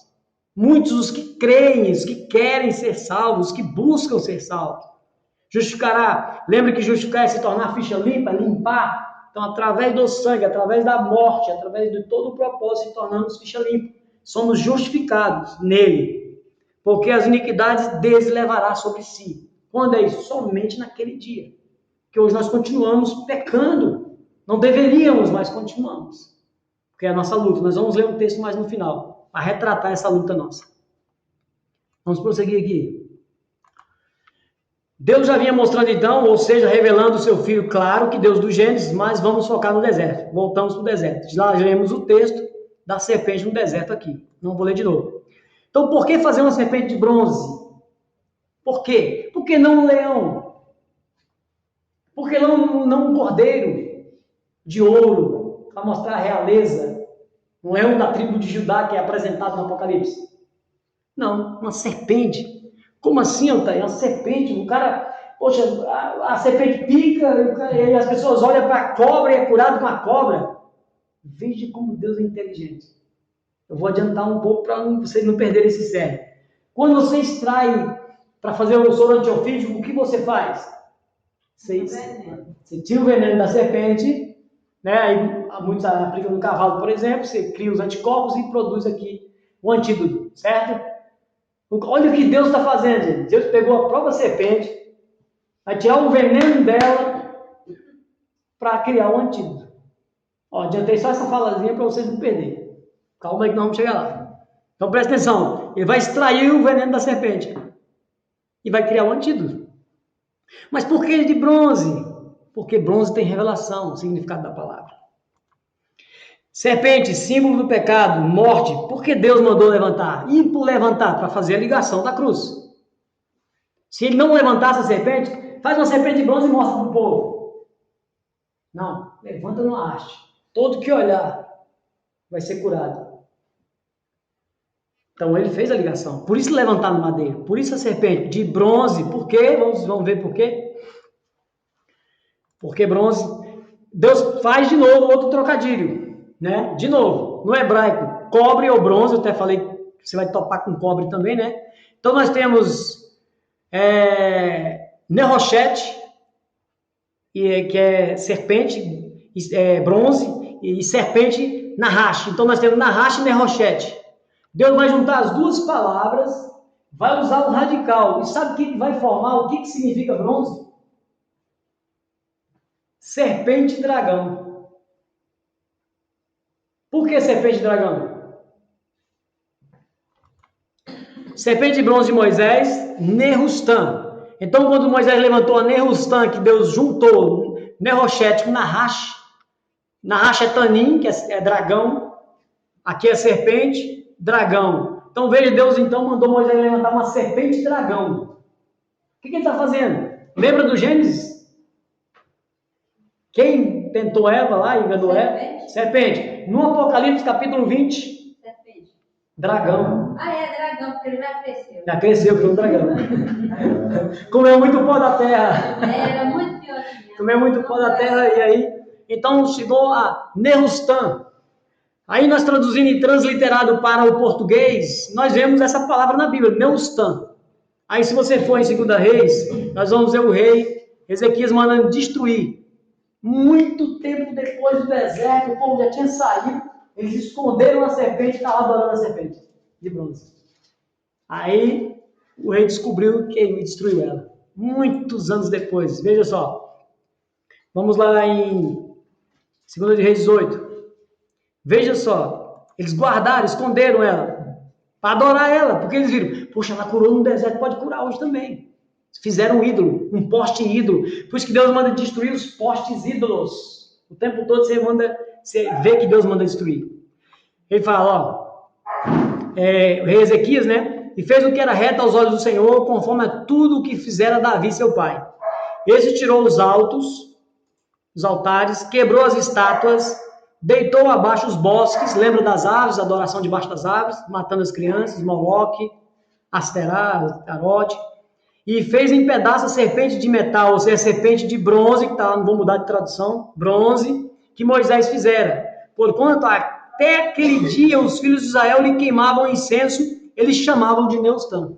Muitos os que creem, os que querem ser salvos, os que buscam ser salvos. Justificará. Lembra que justificar é se tornar ficha limpa, limpar. Então, através do sangue, através da morte, através de todo o propósito, se tornamos ficha limpa. Somos justificados nele. Porque as iniquidades deles levará sobre si. Quando é isso? Somente naquele dia. Que hoje nós continuamos pecando. Não deveríamos, mas continuamos. Porque é a nossa luta. Nós vamos ler um texto mais no final, para retratar essa luta nossa. Vamos prosseguir aqui. Deus já vinha mostrando então, ou seja, revelando o seu Filho, claro que Deus do Gênesis, mas vamos focar no deserto. Voltamos para o deserto. Já lemos o texto da serpente no deserto aqui. Não vou ler de novo. Então, por que fazer uma serpente de bronze? Por quê? Por que não um leão? Por que não um cordeiro de ouro, para mostrar a realeza? Um leão da tribo de Judá que é apresentado no Apocalipse. Não, uma serpente. Como assim, Altair? Uma serpente, o cara, poxa, a serpente pica e as pessoas olham para a cobra e é curado com a cobra. Veja como Deus é inteligente. Eu vou adiantar um pouco para vocês não perderem esse sério. Quando você extrai para fazer o soro antiofídico, o que você faz? Você tira o veneno da serpente, né? Aí muitos aplicam no cavalo, por exemplo, você cria os anticorpos e produz aqui o antídoto, certo? Olha o que Deus está fazendo, gente. Deus pegou a própria serpente, vai tirar o veneno dela para criar o antídoto. Ó, adiantei só essa falazinha para vocês não perderem. Calma aí que nós vamos chegar lá. Então presta atenção. Ele vai extrair o veneno da serpente e vai criar o antídoto. Mas por que de bronze? Porque bronze tem revelação, o significado da palavra. Serpente, símbolo do pecado, morte. Por que Deus mandou levantar? E por levantar? Para fazer a ligação da cruz. Se ele não levantasse a serpente, faz uma serpente de bronze e mostra para o povo. Não, levanta no haste. Todo que olhar vai ser curado. Então ele fez a ligação. Por isso levantar no madeiro. Por isso a serpente de bronze. Por quê? Vamos ver por quê. Porque bronze. Deus faz de novo outro trocadilho. Né? De novo, no hebraico, cobre ou bronze, eu até falei que você vai topar com cobre também, né? Então nós temos Neroshete, que é serpente, bronze, e serpente Nahash. Então nós temos Nahash e Neroshete. Deus vai juntar as duas palavras, vai usar o radical. E sabe o que vai formar? O que significa bronze? Serpente e dragão. Por que serpente e dragão? Serpente de bronze de Moisés, Nerustan. Então, quando Moisés levantou a Nerustan, que Deus juntou Neroshete com Nahash. Nahash é Tanim, que é dragão. Aqui é serpente, dragão. Então, veja, Deus então mandou Moisés levantar uma serpente e dragão. O que ele está fazendo? Lembra do Gênesis? Quem tentou Eva lá, enganou Eva? Serpente. No Apocalipse, capítulo 20. Serpente. Dragão. Dragão, porque ele já cresceu. Já cresceu, virou um dragão. Comeu muito pó da terra. Era muito pior. Comeu muito pó da terra e aí... Então chegou a Nerustan. Aí nós traduzindo e transliterado para o português, nós vemos essa palavra na Bíblia, Nerustan. Aí se você for em 2 Reis, nós vamos ver o rei Ezequias mandando destruir. Muito tempo depois do deserto, o povo já tinha saído, eles esconderam a serpente e estavam adorando a serpente de bronze. Aí o rei descobriu que ele destruiu ela. Muitos anos depois, veja só. Vamos lá em 2 Reis 18. Veja só, eles guardaram, esconderam ela, para adorar ela, porque eles viram, poxa, ela curou no deserto, pode curar hoje também. Fizeram um ídolo, um poste ídolo. Por isso que Deus manda destruir os postes ídolos. O tempo todo você vê que Deus manda destruir. Ele fala, o rei Ezequias, né? E fez o que era reto aos olhos do Senhor, conforme a tudo o que fizera Davi, seu pai. Esse tirou os altares, quebrou as estátuas, deitou abaixo os bosques, lembra das aves, a adoração debaixo das aves, matando as crianças, Moloque, Asterá, Tarote. E fez em pedaços a serpente de metal, ou seja, a serpente de bronze, que não vou mudar de tradução, bronze, que Moisés fizera. Porquanto até aquele dia os filhos de Israel lhe queimavam incenso eles chamavam de Neustã,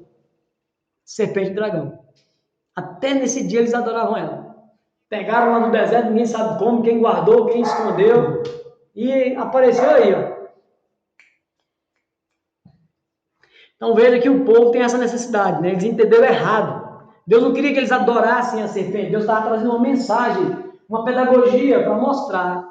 serpente e dragão. Até nesse dia eles adoravam ela. Pegaram lá no deserto, ninguém sabe como, quem guardou, quem escondeu, e apareceu aí, ó. Então veja que o povo tem essa necessidade, né? Eles entenderam errado. Deus não queria que eles adorassem a serpente, Deus estava trazendo uma mensagem, uma pedagogia para mostrar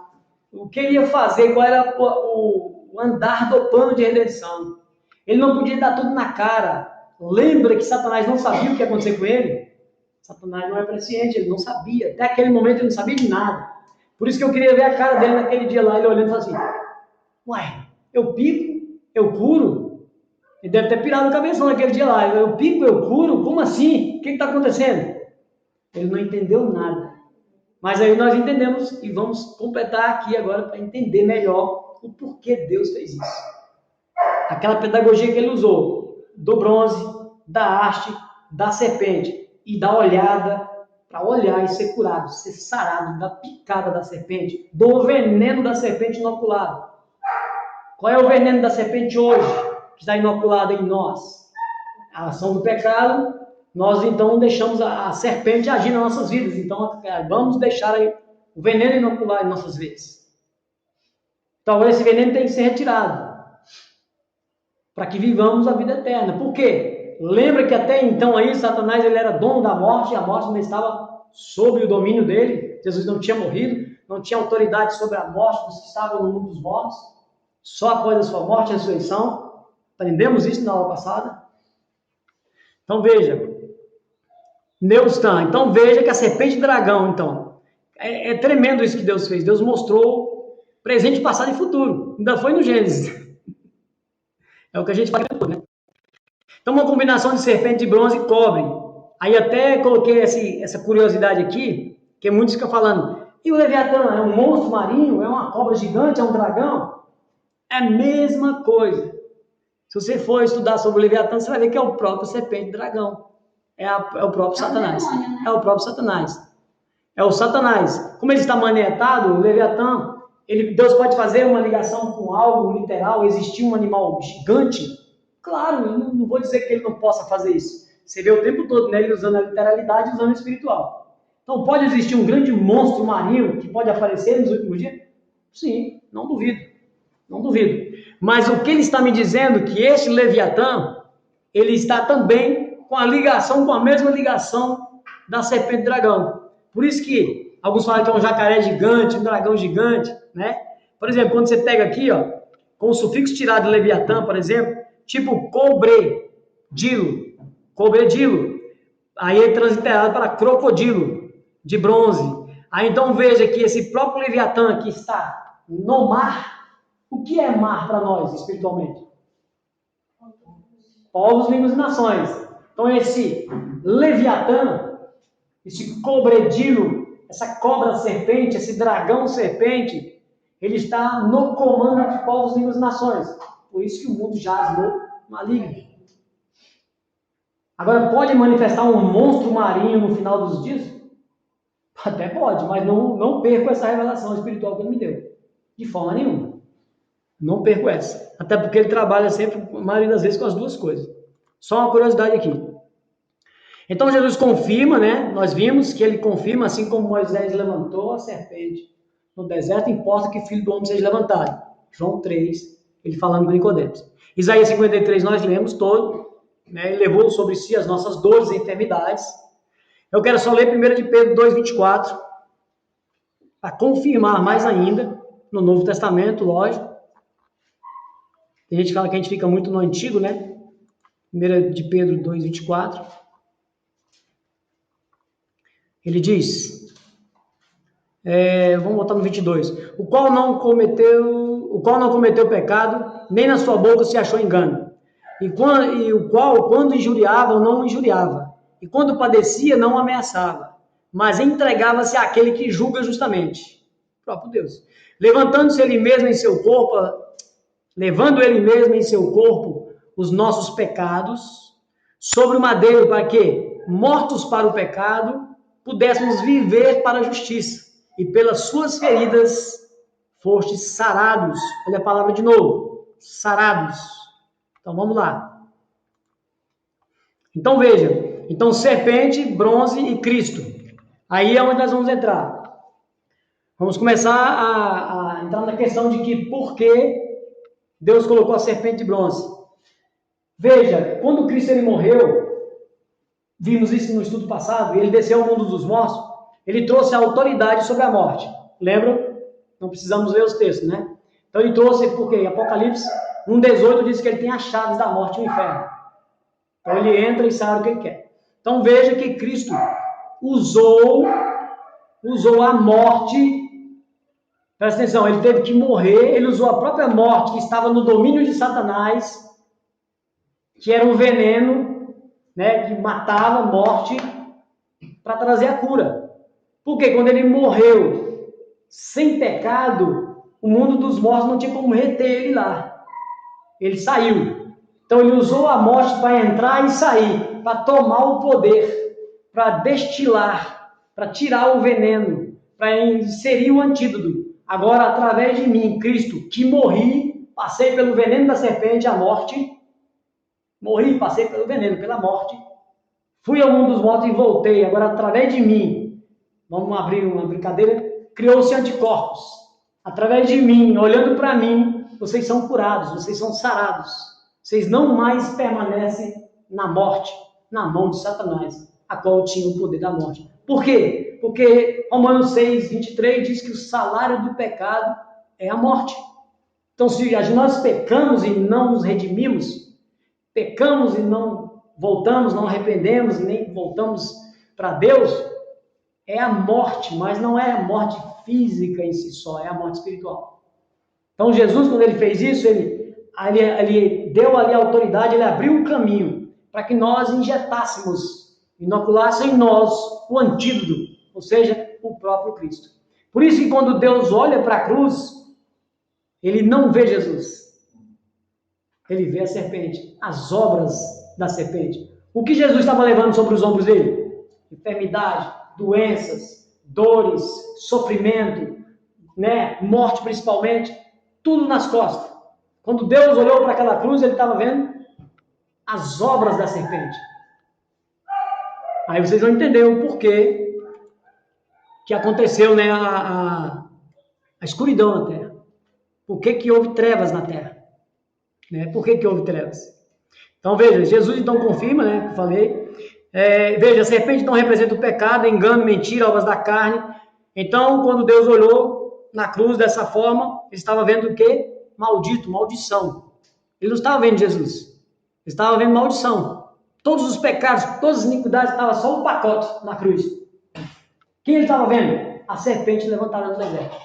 o que ele ia fazer, qual era o andar do plano de redenção. Ele não podia dar tudo na cara. Lembra que Satanás não sabia o que ia acontecer com ele? Satanás não é presciente, ele não sabia. Até aquele momento ele não sabia de nada. Por isso que eu queria ver a cara dele naquele dia lá, ele olhando e falando assim, uai, eu pico, eu curo. Ele deve ter pirado o cabeção naquele dia lá. Eu pico, eu curo? Como assim? O que está acontecendo? Ele não entendeu nada. Mas aí nós entendemos e vamos completar aqui agora para entender melhor o porquê Deus fez isso. Aquela pedagogia que ele usou, do bronze, da haste, da serpente e da olhada, para olhar e ser curado, ser sarado da picada da serpente, do veneno da serpente inoculado. Qual é o veneno da serpente hoje, que está inoculado em nós? A ação do pecado, nós então deixamos a serpente agir nas nossas vidas. Então vamos deixar o veneno inocular em nossas vidas. Então esse veneno tem que ser retirado, para que vivamos a vida eterna. Por quê? Lembra que até então aí Satanás ele era dono da morte, e a morte ainda estava sob o domínio dele. Jesus não tinha morrido, não tinha autoridade sobre a morte dos que estavam no mundo dos mortos. Só após a sua morte e a ressurreição. Aprendemos isso na aula passada. Então veja, Neustã. Então veja que a serpente dragão, então, é tremendo isso que Deus fez. Deus mostrou presente, passado e futuro. Ainda foi no Gênesis. É o que a gente faz, né? Então uma combinação de serpente de bronze e cobre. Aí até coloquei essa curiosidade aqui, que muitos ficam falando, e o Leviatã é um monstro marinho? É uma cobra gigante? É um dragão? É a mesma coisa. Se você for estudar sobre o Leviatã, você vai ver que é o próprio serpente dragão. É o próprio Satanás. Demônio, né? É o próprio Satanás. É o Satanás. Como ele está manietado, o Leviatã, Deus pode fazer uma ligação com algo literal, existir um animal gigante? Claro, eu não vou dizer que ele não possa fazer isso. Você vê o tempo todo, né, ele usando a literalidade e usando o espiritual. Então pode existir um grande monstro marinho que pode aparecer nos últimos dias? Sim, não duvido. Não duvido. Mas o que ele está me dizendo é que este Leviatã, ele está também com a mesma ligação da serpente dragão. Por isso que alguns falam que é um jacaré gigante, um dragão gigante, né? Por exemplo, quando você pega aqui, ó, com o sufixo tirado de Leviatã, por exemplo, tipo cobredilo, aí é transliterado para crocodilo, de bronze. Aí então veja que esse próprio Leviatã que está no mar. O que é mar para nós, espiritualmente? Povos, línguas e nações. Então esse Leviatã, esse cobredilo, essa cobra serpente, esse dragão serpente, ele está no comando de povos, línguas e nações. Por isso que o mundo jaz no maligno. Agora, pode manifestar um monstro marinho no final dos dias? Até pode, mas não perco essa revelação espiritual que ele me deu. De forma nenhuma. Não perco essa. Até porque ele trabalha sempre, a maioria das vezes, com as duas coisas. Só uma curiosidade aqui. Então Jesus confirma, né? Nós vimos que ele confirma, assim como Moisés levantou a serpente no deserto, importa que o Filho do Homem seja levantado. João 3, ele falando com Nicodemos. Isaías 53 nós lemos todo, né? Ele levou sobre si as nossas dores e enfermidades. Eu quero só ler 1 de Pedro 2,24, para confirmar mais ainda, no Novo Testamento, lógico. Tem gente que fala que a gente fica muito no Antigo, né? 1 de Pedro 2,24. Ele diz, vamos voltar no 22. O qual não cometeu pecado, nem na sua boca se achou engano. E o qual, quando injuriava, não injuriava. E quando padecia, não ameaçava. Mas entregava-se àquele que julga justamente. O próprio Deus. Levando ele mesmo em seu corpo os nossos pecados sobre o madeiro, para que, mortos para o pecado, pudéssemos viver para a justiça. E pelas suas feridas fostes sarados. Olha a palavra de novo. Sarados. Então vamos lá. Então veja, então serpente, bronze e Cristo. Aí é onde nós vamos entrar. Vamos começar a entrar na questão de que por que Deus colocou a serpente de bronze. Veja, quando Cristo ele morreu, vimos isso no estudo passado, ele desceu ao mundo dos mortos, ele trouxe a autoridade sobre a morte. Lembra? Não precisamos ler os textos, né? Então ele trouxe, porque em Apocalipse 1,18 diz que ele tem as chaves da morte e do inferno. Então ele entra e sabe o que ele quer. Então veja que Cristo usou a morte. Presta atenção, ele teve que morrer, ele usou a própria morte que estava no domínio de Satanás, que era um veneno, né, que matava a morte, para trazer a cura. Porque quando ele morreu sem pecado, o mundo dos mortos não tinha como reter ele lá. Ele saiu. Então ele usou a morte para entrar e sair, para tomar o poder, para destilar, para tirar o veneno, para inserir o antídoto. Agora, através de mim, Cristo, que morri, passei pelo veneno da serpente, a morte, morri, passei pelo veneno, pela morte, fui ao mundo dos mortos e voltei. Agora, através de mim, vamos abrir uma brincadeira, criou-se anticorpos. Através de mim, olhando para mim, vocês são curados, vocês são sarados. Vocês não mais permanecem na morte, na mão de Satanás, a qual tinha o poder da morte. Por quê? Porque Romanos 6, 23 diz que o salário do pecado é a morte. Então, se nós pecamos e não nos redimimos, pecamos e não voltamos, não arrependemos, nem voltamos para Deus, é a morte, mas não é a morte física em si só, é a morte espiritual. Então, Jesus, quando ele fez isso, ele deu ali a autoridade, ele abriu o caminho para que nós injetássemos, inoculassem em nós o antídoto, ou seja, o próprio Cristo. Por isso que quando Deus olha para a cruz, ele não vê Jesus. Ele vê a serpente, as obras da serpente. O que Jesus estava levando sobre os ombros dele? Enfermidade, doenças, dores, sofrimento, né? Morte principalmente, tudo nas costas. Quando Deus olhou para aquela cruz, ele estava vendo as obras da serpente. Aí vocês vão entender o porquê que aconteceu, né, a escuridão na terra. Por que houve trevas na terra? Né? Por que houve trevas? Então veja, Jesus então confirma, né, que eu falei. Veja, a serpente então representa o pecado, engano, mentira, obras da carne. Então, quando Deus olhou na cruz dessa forma, ele estava vendo o quê? Maldito, maldição. Ele não estava vendo Jesus. Ele estava vendo maldição. Todos os pecados, todas as iniquidades, estava só um pacote na cruz. Quem ele estava vendo? A serpente levantada no deserto.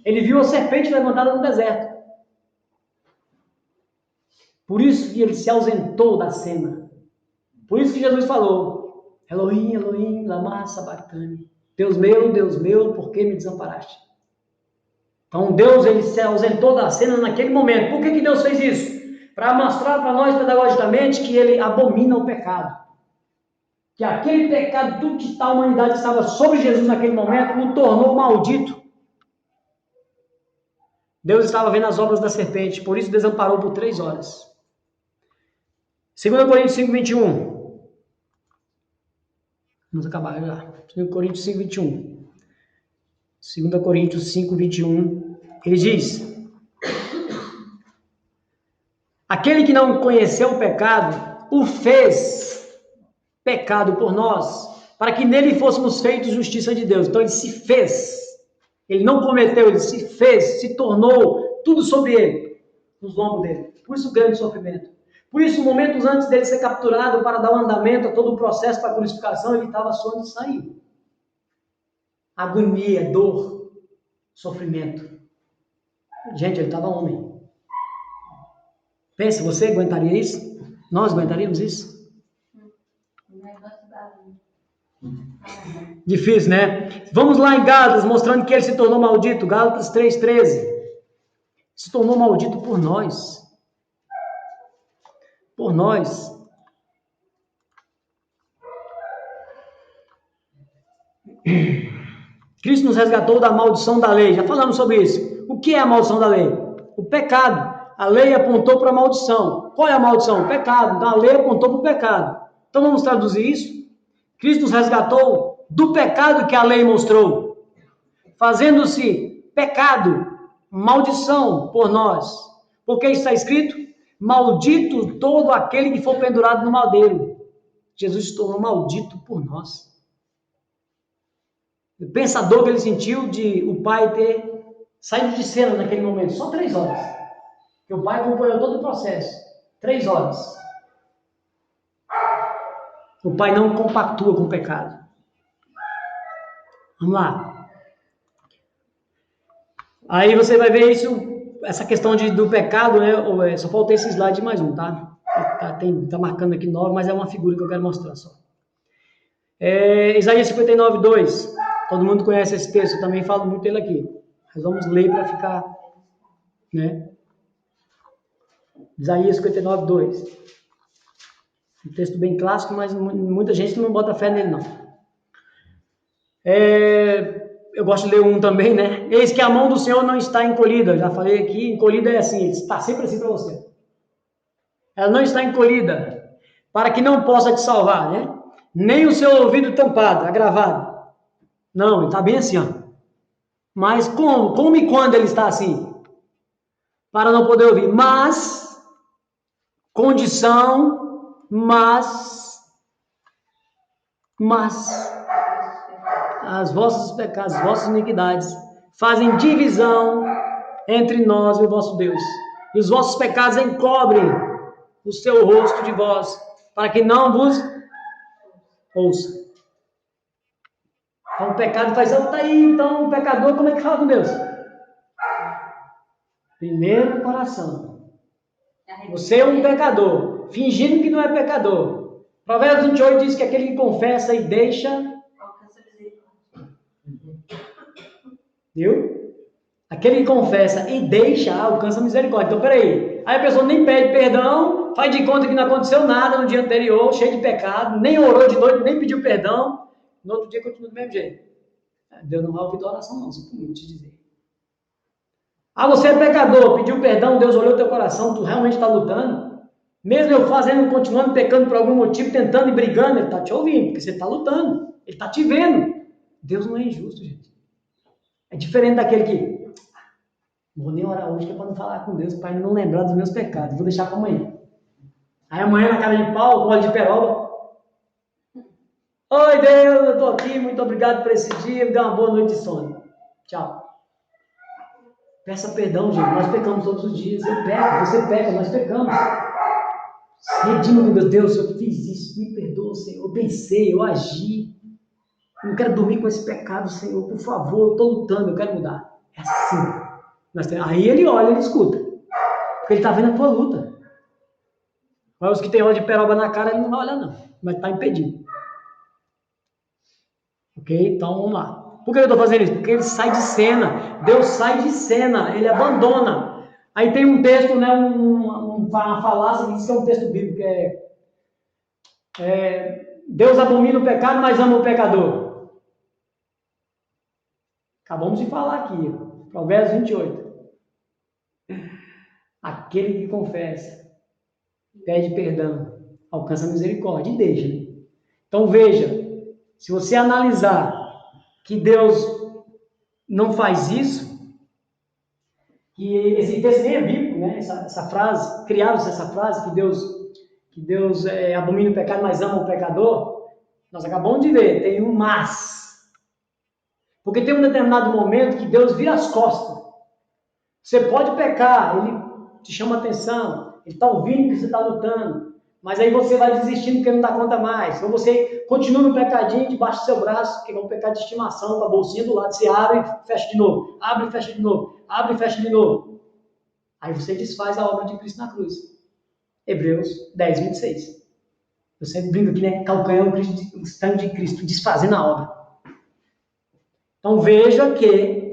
Ele viu a serpente levantada no deserto. Por isso que ele se ausentou da cena. Por isso que Jesus falou: Elohim, Elohim, lama sabachthani. Deus meu, por que me desamparaste? Então Deus, ele se ausentou da cena naquele momento. Por que Deus fez isso? Para mostrar para nós pedagogicamente que ele abomina o pecado. Que aquele pecado, tudo que a humanidade estava sobre Jesus naquele momento, o tornou maldito. Deus estava vendo as obras da serpente, por isso desamparou por 3 horas. 2 Coríntios 5, 21. Vamos acabar já. 2 Coríntios 5, 21. 2 Coríntios 5, 21. Ele diz: aquele que não conheceu o pecado, o fez pecado por nós, para que nele fôssemos feitos justiça de Deus. Então ele se fez. Ele não cometeu, ele se fez, se tornou tudo sobre ele, nos ombros dele. Por isso o grande sofrimento. Por isso, momentos antes dele ser capturado para dar um andamento a todo o processo para a crucificação, ele estava suando de sangue. Agonia, dor, sofrimento. Gente, ele estava homem. Pense, você aguentaria isso? Nós aguentaríamos isso? Difícil, né? Vamos lá em Gálatas, mostrando que ele se tornou maldito. Gálatas 3,13. Se tornou maldito por nós. Por nós. Cristo nos resgatou da maldição da lei. Já falamos sobre isso. O que é a maldição da lei? O pecado. A lei apontou para a maldição. Qual é a maldição? O pecado. Então a lei apontou para o pecado. Então vamos traduzir isso? Cristo nos resgatou do pecado que a lei mostrou, fazendo-se pecado, maldição por nós. Porque está escrito: maldito todo aquele que for pendurado no madeiro. Jesus se tornou maldito por nós. O pensador que ele sentiu de o pai ter saído de cena naquele momento, só 3 horas. Que o pai acompanhou todo o processo. 3 horas. O pai não compactua com o pecado. Vamos lá. Aí você vai ver isso, essa questão do pecado, né? Só falta esse slide mais um, tá? Tá marcando aqui 9, mas é uma figura que eu quero mostrar só. Isaías 59, 2. Todo mundo conhece esse texto, eu também falo muito dele aqui. Mas vamos ler para ficar, né? Isaías 59, 2. Um texto bem clássico, mas muita gente não bota fé nele, não. Eu gosto de ler um também, né? Eis que a mão do Senhor não está encolhida. Já falei aqui, encolhida é assim, está sempre assim para você. Ela não está encolhida, para que não possa te salvar, né? Nem o seu ouvido tampado, agravado. Não, ele está bem assim, ó. Mas como e quando ele está assim? Para não poder ouvir. Mas, condição, mas, as vossas pecados, as vossas iniquidades fazem divisão entre nós e o vosso Deus. E os vossos pecados encobrem o seu rosto de vós, para que não vos ouça. Então o pecado faz, tá aí, então o pecador, como é que fala com Deus? Primeiro o coração. Você é um pecador, fingindo que não é pecador. Provérbios 28 diz que aquele que confessa e deixa... Viu? Aquele que confessa e deixa, alcança a misericórdia. Então, peraí. Aí a pessoa nem pede perdão, faz de conta que não aconteceu nada no dia anterior, cheio de pecado, nem orou de noite, nem pediu perdão. No outro dia continua do mesmo jeito. Deus não vai ouvir tua oração, não, se eu te dizer. Você é pecador, pediu perdão, Deus olhou teu coração, tu realmente está lutando. Mesmo eu fazendo, continuando pecando por algum motivo, tentando e brigando, ele está te ouvindo, porque você está lutando. Ele está te vendo. Deus não é injusto, gente. É diferente daquele que... Vou nem orar hoje, que é para não falar com Deus, para não lembrar dos meus pecados. Vou deixar para amanhã. Aí amanhã, na cara de pau, com óleo de peroba. Oi, Deus, eu estou aqui, muito obrigado por esse dia, me dê uma boa noite de sono. Tchau. Peça perdão, gente, nós pecamos todos os dias. Eu peco, você peca, nós pecamos. Redima, meu Deus, eu fiz isso, me perdoa, Senhor. Eu pensei, eu agi. Eu não quero dormir com esse pecado, Senhor, por favor, eu estou lutando, eu quero mudar. É assim. Aí ele olha, ele escuta. Porque ele está vendo a tua luta. Mas os que tem óleo de peroba na cara, ele não vai olhar, não. Mas está impedido. Ok? Então vamos lá. Por que eu estou fazendo isso? Porque ele sai de cena. Deus sai de cena. Ele abandona. Aí tem um texto, né, uma falácia que diz que é um texto bíblico. Deus abomina o pecado, mas ama o pecador. Acabamos de falar aqui. Provérbios 28. Aquele que confessa, pede perdão, alcança a misericórdia e deixa. Então veja, se você analisar que Deus não faz isso, que esse texto nem é bíblico, né? Essa frase, criaram-se essa frase, que Deus abomina o pecado, mas ama o pecador, nós acabamos de ver, tem um mas. Porque tem um determinado momento que Deus vira as costas. Você pode pecar, ele te chama atenção, ele está ouvindo que você está lutando, mas aí você vai desistindo porque não dá conta mais. Ou você continua no pecadinho debaixo do seu braço, que é um pecado de estimação, com a bolsinha do lado, você abre e fecha de novo, abre e fecha de novo, abre e fecha de novo. Aí você desfaz a obra de Cristo na cruz. Hebreus 10, 26. Eu sempre brinco aqui, né? Calcanhando o sangue de Cristo, desfazendo a obra. Então veja que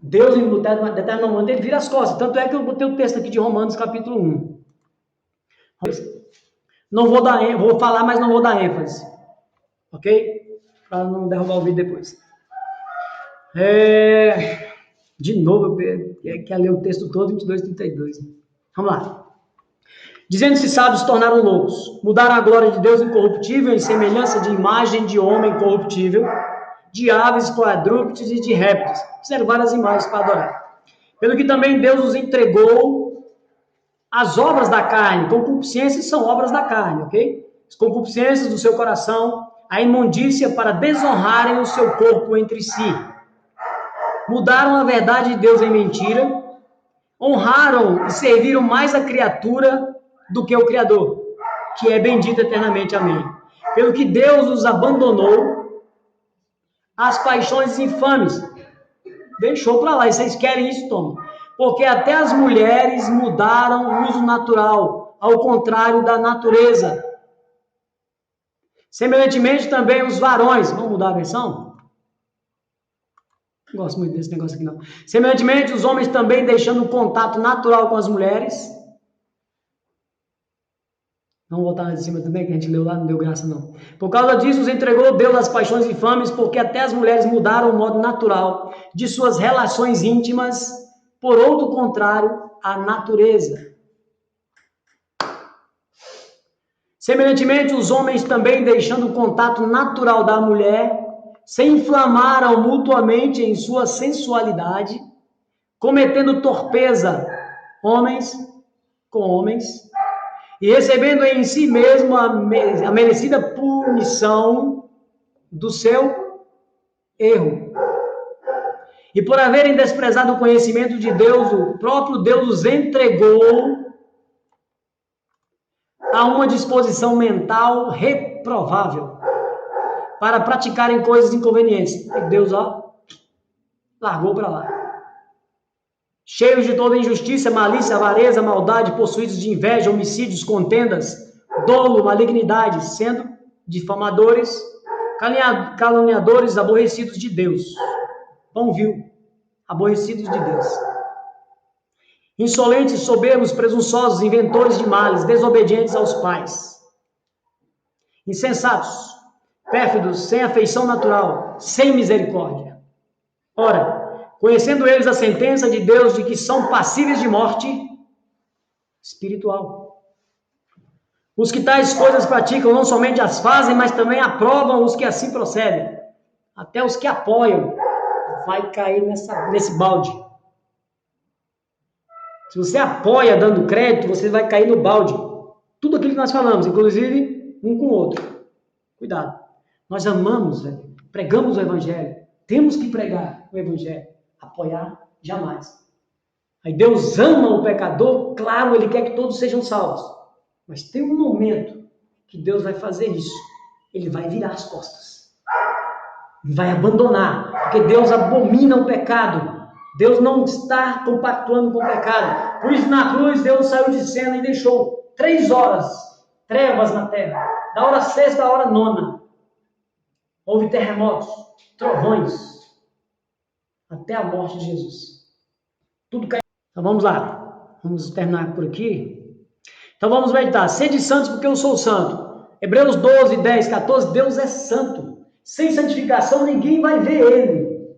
Deus, em determinado momento, ele vira as costas. Tanto é que eu botei o texto aqui de Romanos, capítulo 1. Não vou vou falar, mas não vou dar ênfase. Ok? Para não derrubar o vídeo depois. De novo, eu quero ler o texto todo, 22, 32. Vamos lá. Dizendo-se sábios, se tornaram loucos. Mudaram a glória de Deus incorruptível em semelhança de imagem de homem corruptível, de aves, quadrúpedes e de répteis. Fizeram várias imagens para adorar. Pelo que também Deus os entregou às obras da carne. Concupiscências são obras da carne, ok? As concupiscências do seu coração, a imundícia para desonrarem o seu corpo entre si. Mudaram a verdade de Deus em mentira, honraram e serviram mais a criatura do que o Criador, que é bendito eternamente. Amém. Pelo que Deus os abandonou às paixões infames. Deixou para lá. E vocês querem isso? Toma. Porque até as mulheres mudaram o uso natural, ao contrário da natureza. Semelhantemente também os varões. Vamos mudar a versão? Não gosto muito desse negócio aqui, não. Semelhantemente, os homens também deixando o contato natural com as mulheres. Vamos voltar lá de cima também, que a gente leu lá, não deu graça, não. Por causa disso, os entregou Deus às paixões infames, porque até as mulheres mudaram o modo natural de suas relações íntimas, por outro contrário, à natureza. Semelhantemente, os homens também, deixando o contato natural da mulher, se inflamaram mutuamente em sua sensualidade, cometendo torpeza, homens com homens, e recebendo em si mesmo a merecida punição do seu erro. E por haverem desprezado o conhecimento de Deus, o próprio Deus os entregou a uma disposição mental reprovável para praticarem coisas inconvenientes. E Deus, largou para lá. Cheios de toda injustiça, malícia, avareza, maldade, possuídos de inveja, homicídios, contendas, dolo, malignidade, sendo difamadores, caluniadores, aborrecidos de Deus. Bom, viu? Aborrecidos de Deus. Insolentes, soberbos, presunçosos, inventores de males, desobedientes aos pais. Insensatos, pérfidos, sem afeição natural, sem misericórdia. Ora, conhecendo eles a sentença de Deus de que são passíveis de morte espiritual. Os que tais coisas praticam não somente as fazem, mas também aprovam os que assim procedem. Até os que apoiam vai cair nesse balde. Se você apoia dando crédito, você vai cair no balde. Tudo aquilo que nós falamos, inclusive um com o outro. Cuidado. Nós amamos, pregamos o Evangelho. Temos que pregar o Evangelho. Apoiar, jamais. Aí Deus ama o pecador, claro, Ele quer que todos sejam salvos. Mas tem um momento que Deus vai fazer isso. Ele vai virar as costas. Vai abandonar, porque Deus abomina o pecado. Deus não está compactuando com o pecado. Por isso, na cruz, Deus saiu de cena e deixou 3 horas, trevas na terra. Da hora 6ª à hora 9ª. Houve terremotos, trovões, até a morte de Jesus. Tudo caiu. Então vamos lá. Vamos terminar por aqui. Então vamos meditar. Sede santos porque eu sou santo. Hebreus 12, 10, 14. Deus é santo. Sem santificação ninguém vai ver Ele.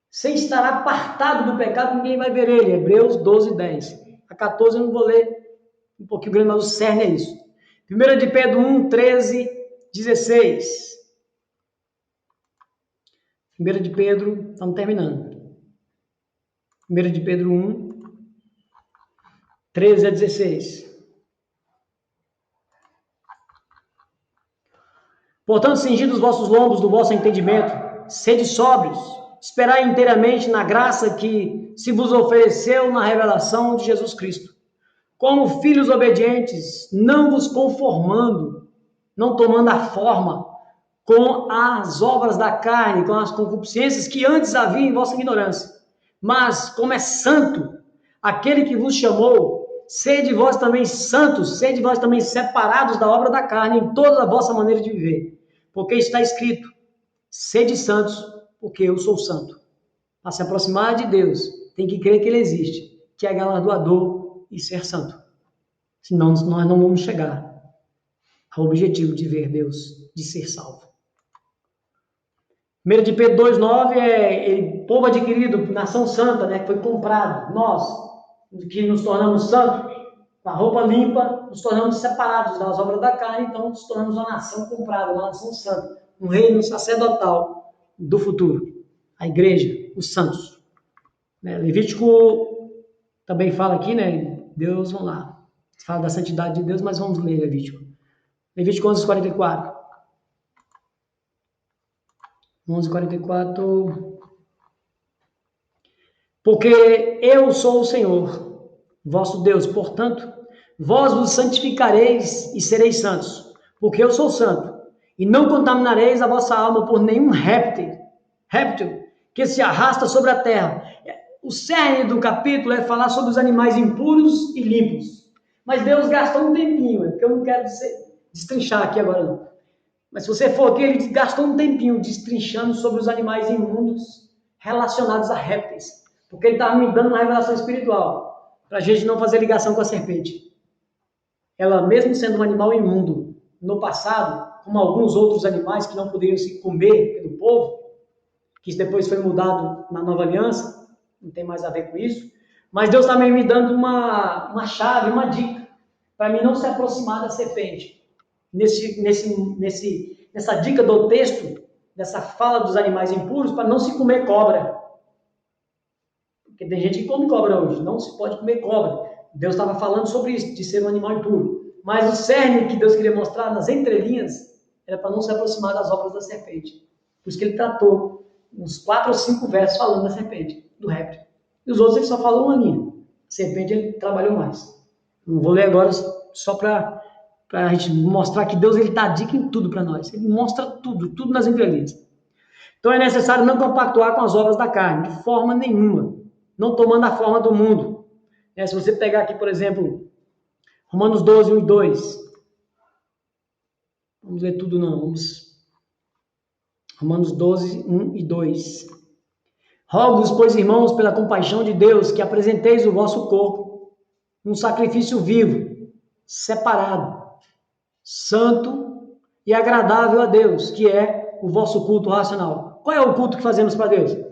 Sem estar apartado do pecado ninguém vai ver Ele. Hebreus 12, 10. A 14 eu não vou ler um pouquinho grande, mas o cerne é isso. 1 de Pedro 1, 13, 16. 1 de Pedro, estamos terminando. 1 de Pedro 1, 13 a 16. Portanto, cingindo os vossos lombos do vosso entendimento, sede sóbrios, esperai inteiramente na graça que se vos ofereceu na revelação de Jesus Cristo. Como filhos obedientes, não vos conformando, não tomando a forma com as obras da carne, com as concupiscências que antes havia em vossa ignorância. Mas, como é santo aquele que vos chamou, sede vós também santos, sede vós também separados da obra da carne em toda a vossa maneira de viver. Porque está escrito, sede santos, porque eu sou santo. Para se aproximar de Deus, tem que crer que Ele existe, que é galardoador e ser santo. Senão nós não vamos chegar ao objetivo de ver Deus, de ser salvo. 1 de Pedro 2,9 povo adquirido, nação santa, que foi comprado, nós. que nos tornamos santos, com a roupa limpa, nos tornamos separados das obras da carne, então nos tornamos uma nação comprada, uma nação santa, um reino sacerdotal do futuro, a igreja, os santos. Levítico também fala aqui, né? Deus, vamos lá, fala da santidade de Deus, mas vamos ler Levítico. Levítico 11:44. 11:44. Porque eu sou o Senhor, vosso Deus, portanto, vós vos santificareis e sereis santos, porque eu sou santo, e não contaminareis a vossa alma por nenhum réptil que se arrasta sobre a terra. O cerne do capítulo é falar sobre os animais impuros e limpos. Mas Deus gastou um tempinho, porque eu não quero destrinchar aqui agora não. Mas se você for aqui, ele gastou um tempinho destrinchando sobre os animais imundos relacionados a répteis. Porque ele estava me dando uma revelação espiritual, para a gente não fazer ligação com a serpente. Ela, mesmo sendo um animal imundo no passado, como alguns outros animais que não poderiam se comer pelo povo, que isso depois foi mudado na nova aliança, não tem mais a ver com isso, mas Deus também me dando uma chave, uma dica, para mim não se aproximar da serpente. Nessa dica do texto, dessa fala dos animais impuros, para não se comer cobra. Porque tem gente que come cobra hoje, não se pode comer cobra. Deus estava falando sobre isso, de ser um animal impuro. Mas o cerne que Deus queria mostrar nas entrelinhas era para não se aproximar das obras da serpente. Por isso que ele tratou uns 4 ou 5 versos falando da serpente, do réptil. E os outros ele só falou uma linha. A serpente ele trabalhou mais. Não vou ler agora só para a gente mostrar que Deus ele dá dica em tudo para nós. Ele mostra tudo nas entrelinhas. Então é necessário não compactuar com as obras da carne, de forma nenhuma. Não tomando a forma do mundo. Se você pegar aqui, por exemplo, Romanos 12, 1 e 2. Vamos ler tudo não. Romanos 12, 1 e 2. Rogo-vos, pois, irmãos, pela compaixão de Deus, que apresenteis o vosso corpo um sacrifício vivo, separado, santo e agradável a Deus, que é o vosso culto racional. Qual é o culto que fazemos para Deus?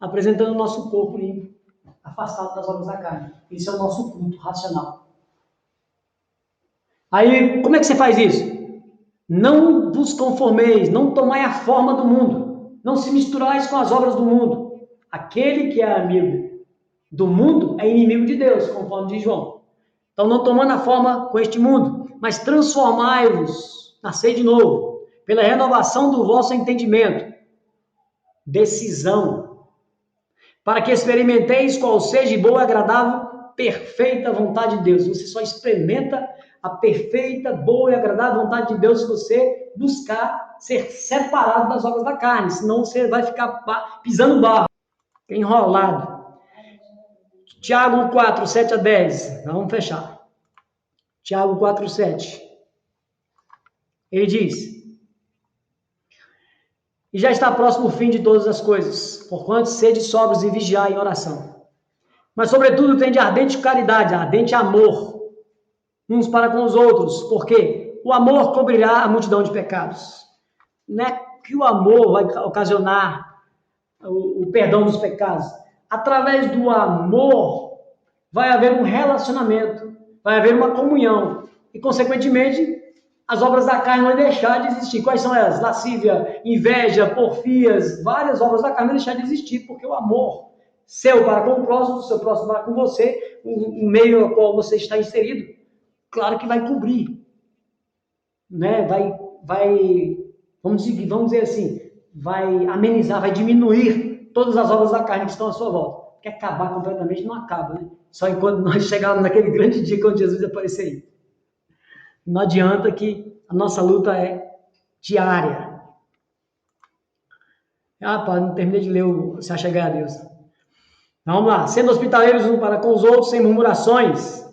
Apresentando o nosso corpo limpo, afastado das obras da carne. Esse é o nosso culto racional. Aí, como é que você faz isso? Não vos conformeis, não tomai a forma do mundo, não se misturais com as obras do mundo. Aquele que é amigo do mundo é inimigo de Deus, conforme diz João. Então, não tomando a forma com este mundo, mas transformai-vos, nascei de novo, pela renovação do vosso entendimento. Decisão. Para que experimenteis qual seja boa, agradável, perfeita vontade de Deus. Você só experimenta a perfeita, boa e agradável vontade de Deus se você buscar ser separado das obras da carne, senão você vai ficar pisando barro, enrolado. Tiago 4, 7 a 10. Vamos fechar. Tiago 4, 7. Ele diz: e já está próximo o fim de todas as coisas, porquanto sede sóbrios e vigiai em oração. Mas, sobretudo, tende ardente caridade, ardente amor, uns para com os outros, porque o amor cobrirá a multidão de pecados. Não é que o amor vai ocasionar o perdão dos pecados. Através do amor, vai haver um relacionamento, vai haver uma comunhão, e, consequentemente, as obras da carne vão deixar de existir. Quais são elas? Lascívia, inveja, porfias, várias obras da carne vão deixar de existir, porque o amor seu para com o próximo, do seu próximo para com você, o meio ao qual você está inserido, claro que vai cobrir, né? Vamos dizer assim, vai amenizar, vai diminuir todas as obras da carne que estão à sua volta. Porque acabar completamente não acaba, né? Só enquanto nós chegarmos naquele grande dia quando Jesus aparecer aí. Não adianta, que a nossa luta é diária. Não terminei de ler Se Achegai a Deus. Então, vamos lá. Sendo hospitaleiros uns para com os outros, sem murmurações,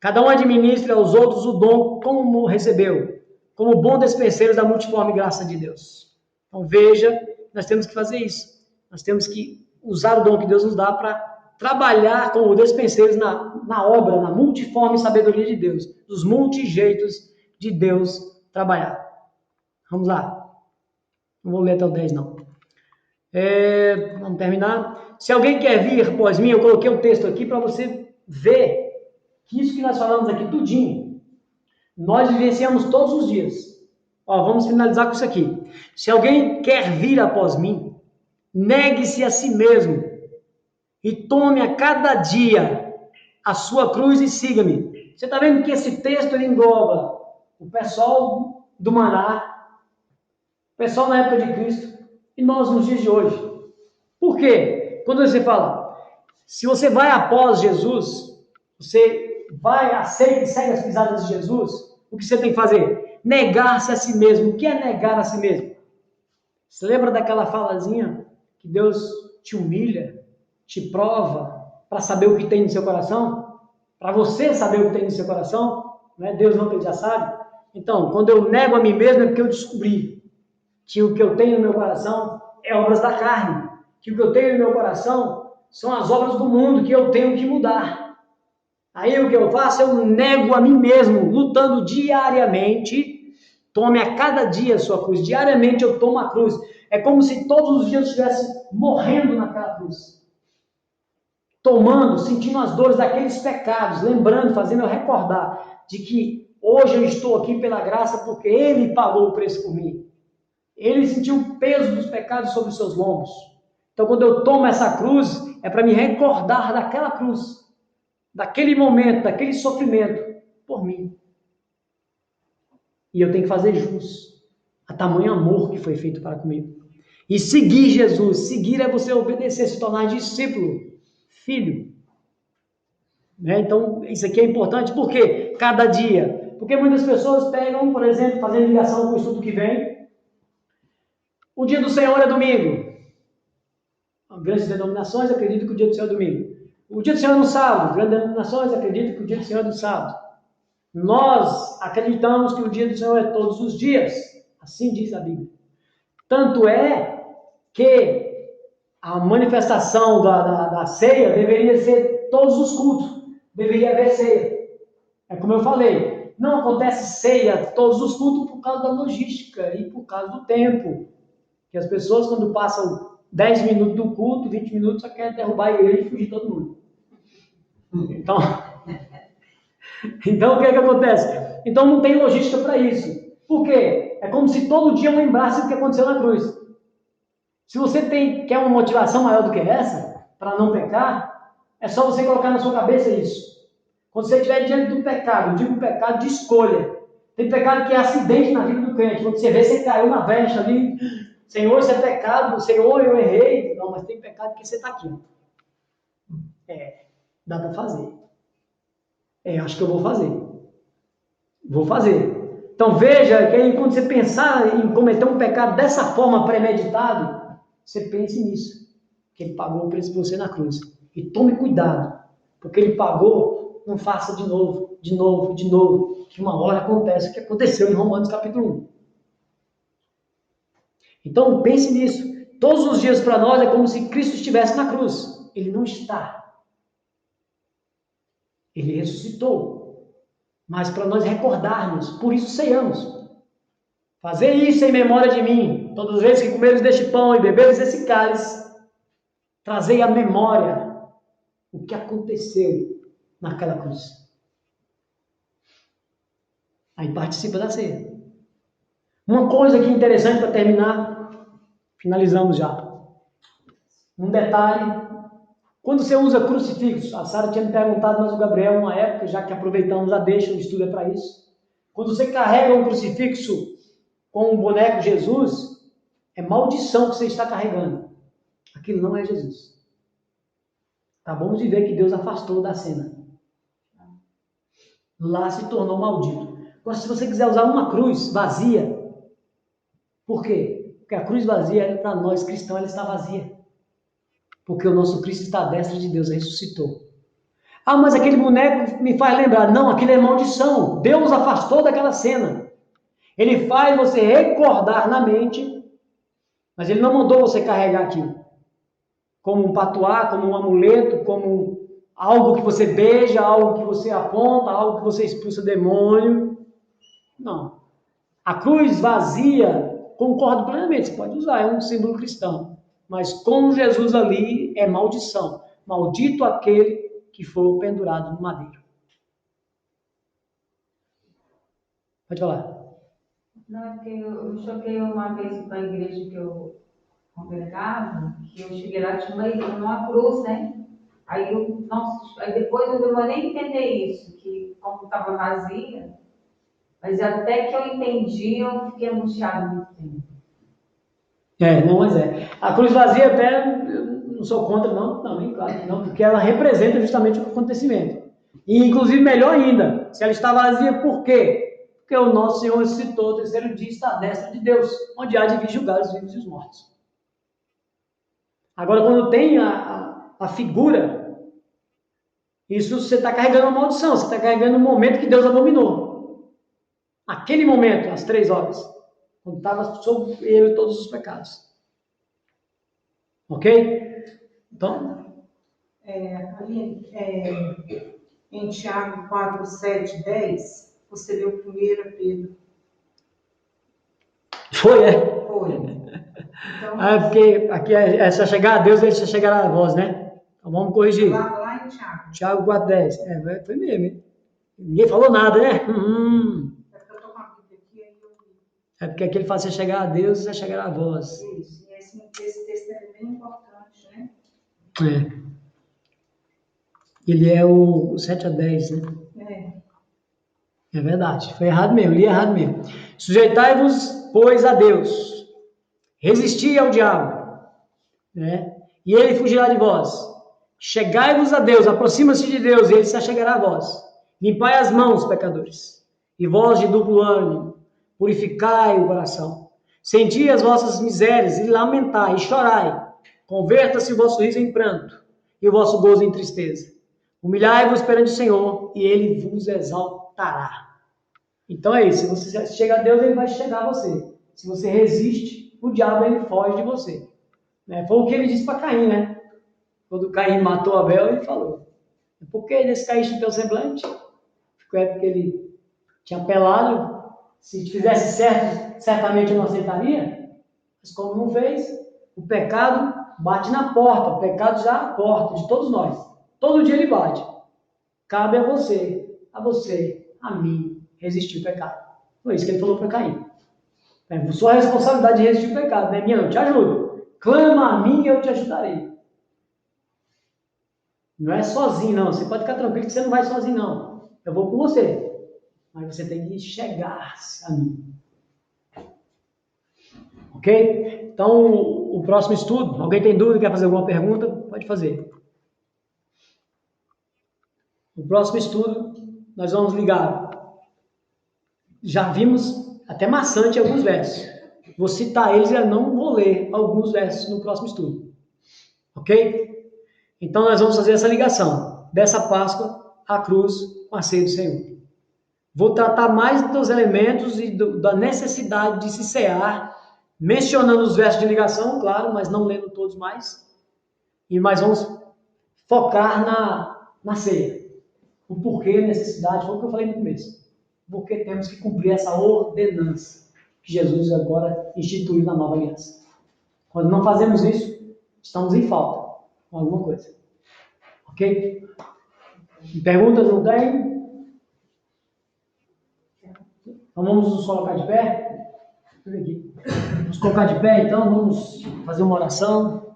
cada um administre aos outros o dom como recebeu, como bom despenseiros da multiforme graça de Deus. Então, veja, nós temos que fazer isso. Nós temos que usar o dom que Deus nos dá para trabalhar como despenseiros na obra, na multiforme sabedoria de Deus, dos multijeitos de Deus trabalhar. Vamos lá. Não vou ler até o 10, não. Vamos terminar. Se alguém quer vir após mim, eu coloquei um texto aqui para você vê que isso que nós falamos aqui, tudinho, nós vivenciamos todos os dias. Ó, vamos finalizar com isso aqui. Se alguém quer vir após mim, negue-se a si mesmo e tome a cada dia a sua cruz e siga-me. Você está vendo que esse texto ele engloba o pessoal do Maná, o pessoal na época de Cristo e nós nos dias de hoje. Por quê? Quando você fala, se você vai após Jesus, você vai, aceita e segue as pisadas de Jesus, o que você tem que fazer? Negar-se a si mesmo. O que é negar a si mesmo? Você lembra daquela falazinha que Deus te humilha, te prova, para saber o que tem no seu coração? Para você saber o que tem no seu coração? Não é Deus não, que ele já sabe? Então, quando eu nego a mim mesmo é porque eu descobri que o que eu tenho no meu coração é obras da carne, que o que eu tenho no meu coração são as obras do mundo, que eu tenho que mudar. Aí o que eu faço? Eu nego a mim mesmo, lutando diariamente. Tome a cada dia a sua cruz. Diariamente eu tomo a cruz. É como se todos os dias eu estivesse morrendo naquela cruz. Tomando, sentindo as dores daqueles pecados, lembrando, fazendo eu recordar de que hoje eu estou aqui pela graça porque Ele pagou o preço por mim. Ele sentiu o peso dos pecados sobre os seus lombos. Então quando eu tomo essa cruz, é para me recordar daquela cruz, daquele momento, daquele sofrimento por mim. E eu tenho que fazer jus a tamanho amor que foi feito para comigo. E seguir Jesus. Seguir é você obedecer, se tornar discípulo, filho. Né? Então, isso aqui é importante. Por quê? Cada dia. Porque muitas pessoas pegam, por exemplo, fazendo ligação com o estudo que vem. O dia do Senhor é domingo. Grandes denominações acreditam que o dia do Senhor é domingo. O dia do Senhor é no sábado. Grandes denominações acreditam que o dia do Senhor é no sábado. Nós acreditamos que o dia do Senhor é todos os dias. Assim diz a Bíblia. Tanto é que a manifestação da ceia deveria ser todos os cultos. Deveria haver ceia. É como eu falei. Não acontece ceia todos os cultos por causa da logística e por causa do tempo. Que as pessoas, quando passam 10 minutos do culto, 20 minutos, só querem derrubar a igreja e fugir todo mundo. Então o que é que acontece? Então não tem logística para isso. Por quê? É como se todo dia eu lembrasse do que aconteceu na cruz. Se você quer uma motivação maior do que essa, para não pecar, é só você colocar na sua cabeça isso. Quando você estiver diante do pecado, eu digo pecado de escolha. Tem pecado que é acidente na vida do crente. Quando você vê, você caiu na brecha ali. Senhor, isso é pecado. Senhor, eu errei. Não, mas tem pecado que você está aqui. Dá para fazer. Acho que eu vou fazer. Vou fazer. Então veja que aí, quando você pensar em cometer um pecado dessa forma premeditado, você pense nisso. Que Ele pagou o preço por você na cruz. E tome cuidado. Porque Ele pagou, não faça de novo, de novo, de novo. Que uma hora acontece o que aconteceu em Romanos capítulo 1. Então pense nisso. Todos os dias para nós é como se Cristo estivesse na cruz. Ele não está. Ele ressuscitou. Mas para nós recordarmos, por isso ceiamos. Fazer isso em memória de mim. Todas as vezes que comeres deste pão e beberes desse cálice, trazei à memória o que aconteceu naquela cruz. Aí participa da ceia. Uma coisa aqui interessante para terminar, finalizamos já. Um detalhe. Quando você usa crucifixo, a Sara tinha me perguntado, mas o Gabriel, uma época, já que aproveitamos a deixa, o estudo é para isso. Quando você carrega um crucifixo com um boneco Jesus, é maldição que você está carregando. Aquilo não é Jesus. Acabamos de ver que Deus afastou da cena. Lá se tornou maldito. Agora, se você quiser usar uma cruz vazia, por quê? Porque a cruz vazia, para nós cristãos, ela está vazia. Porque o nosso Cristo está à destra de Deus, ressuscitou. Ah, mas aquele boneco me faz lembrar. Não, aquilo é maldição. Deus afastou daquela cena. Ele faz você recordar na mente, mas Ele não mandou você carregar aquilo. Como um patuá, como um amuleto, como algo que você beija, algo que você aponta, algo que você expulsa demônio. Não. A cruz vazia, concordo plenamente, você pode usar, é um símbolo cristão. Mas com Jesus ali é maldição. Maldito aquele que for pendurado no madeiro. Pode falar. Não, é porque eu choquei uma vez para a igreja que eu congregava, que eu cheguei lá, tinha uma cruz, né? Aí depois eu demorei a entender isso, que como estava vazia, mas até que eu entendi, eu fiquei angustiada muito tempo. Não, mas é. A cruz vazia até, eu não sou contra, não, também, claro que não, porque ela representa justamente o acontecimento. E, inclusive, melhor ainda, se ela está vazia, por quê? Porque o nosso Senhor ressuscitou, o terceiro dia está à destra de Deus, onde há de vir julgar os vivos e os mortos. Agora, quando tem a figura, isso você está carregando uma maldição, você está carregando um momento que Deus abominou. Aquele momento, às 3 horas, quando estava sobre ele todos os pecados. Ok? Então, em Tiago 4, 7, 10, você leu 1 Pedro. Foi. Então, Porque aqui se chegar a Deus, ele se chegará a vós, né? Então vamos corrigir. lá em Tiago. Tiago 4, 10. Foi mesmo, hein? Ninguém falou nada, né? É porque eu estou com a Bíblia aqui, aí eu li. É porque aqui ele fala, se chegar a Deus, se chegará a vós. Isso, e esse texto é bem importante, né? Ele é o 7 a 10, né? É verdade, foi errado mesmo, li errado mesmo. Sujeitai-vos, pois, a Deus. Resisti ao diabo, né? E ele fugirá de vós. Chegai-vos a Deus, aproxima-se de Deus, e ele se achegará a vós. Limpai as mãos, pecadores, e vós de duplo ânimo, purificai o coração. Senti as vossas misérias, e lamentai, e chorai. Converta-se o vosso riso em pranto, e o vosso gozo em tristeza. Humilhai-vos perante o Senhor, e ele vos exaltará. Então é isso, se você chega a Deus, ele vai chegar a você. Se você resiste, o diabo ele foge de você. Foi o que ele disse para Caim, né? Quando Caim matou Abel, ele falou: por que desse caíste no teu semblante? É porque ele tinha apelado. Se fizesse certo, certamente eu não aceitaria. Mas como não fez, o pecado bate na porta. O pecado já é a porta de todos nós. Todo dia ele bate. Cabe a você, a mim, resistir o pecado. Foi isso que ele falou para Caim. Sua responsabilidade de resistir o pecado, não é minha, eu te ajudo. Clama a mim e eu te ajudarei. Não é sozinho, não. Você pode ficar tranquilo que você não vai sozinho, não. Eu vou com você. Mas você tem que chegar-se a mim. Ok? Então, o próximo estudo, alguém tem dúvida, quer fazer alguma pergunta? Pode fazer. No próximo estudo, nós vamos ligar. Já vimos até maçante alguns versos. Vou citar eles e não vou ler alguns versos no próximo estudo. Ok? Então, nós vamos fazer essa ligação dessa Páscoa à cruz com a ceia do Senhor. Vou tratar mais dos elementos e da necessidade de se cear, mencionando os versos de ligação, claro, mas não lendo todos mais. Mas vamos focar na ceia. O porquê, a necessidade, foi o que eu falei no começo. Porque temos que cumprir essa ordenança que Jesus agora instituiu na nova aliança. Quando não fazemos isso, estamos em falta com alguma coisa. Ok? Perguntas não tem? Então vamos nos colocar de pé? Vamos colocar de pé, então, vamos fazer uma oração.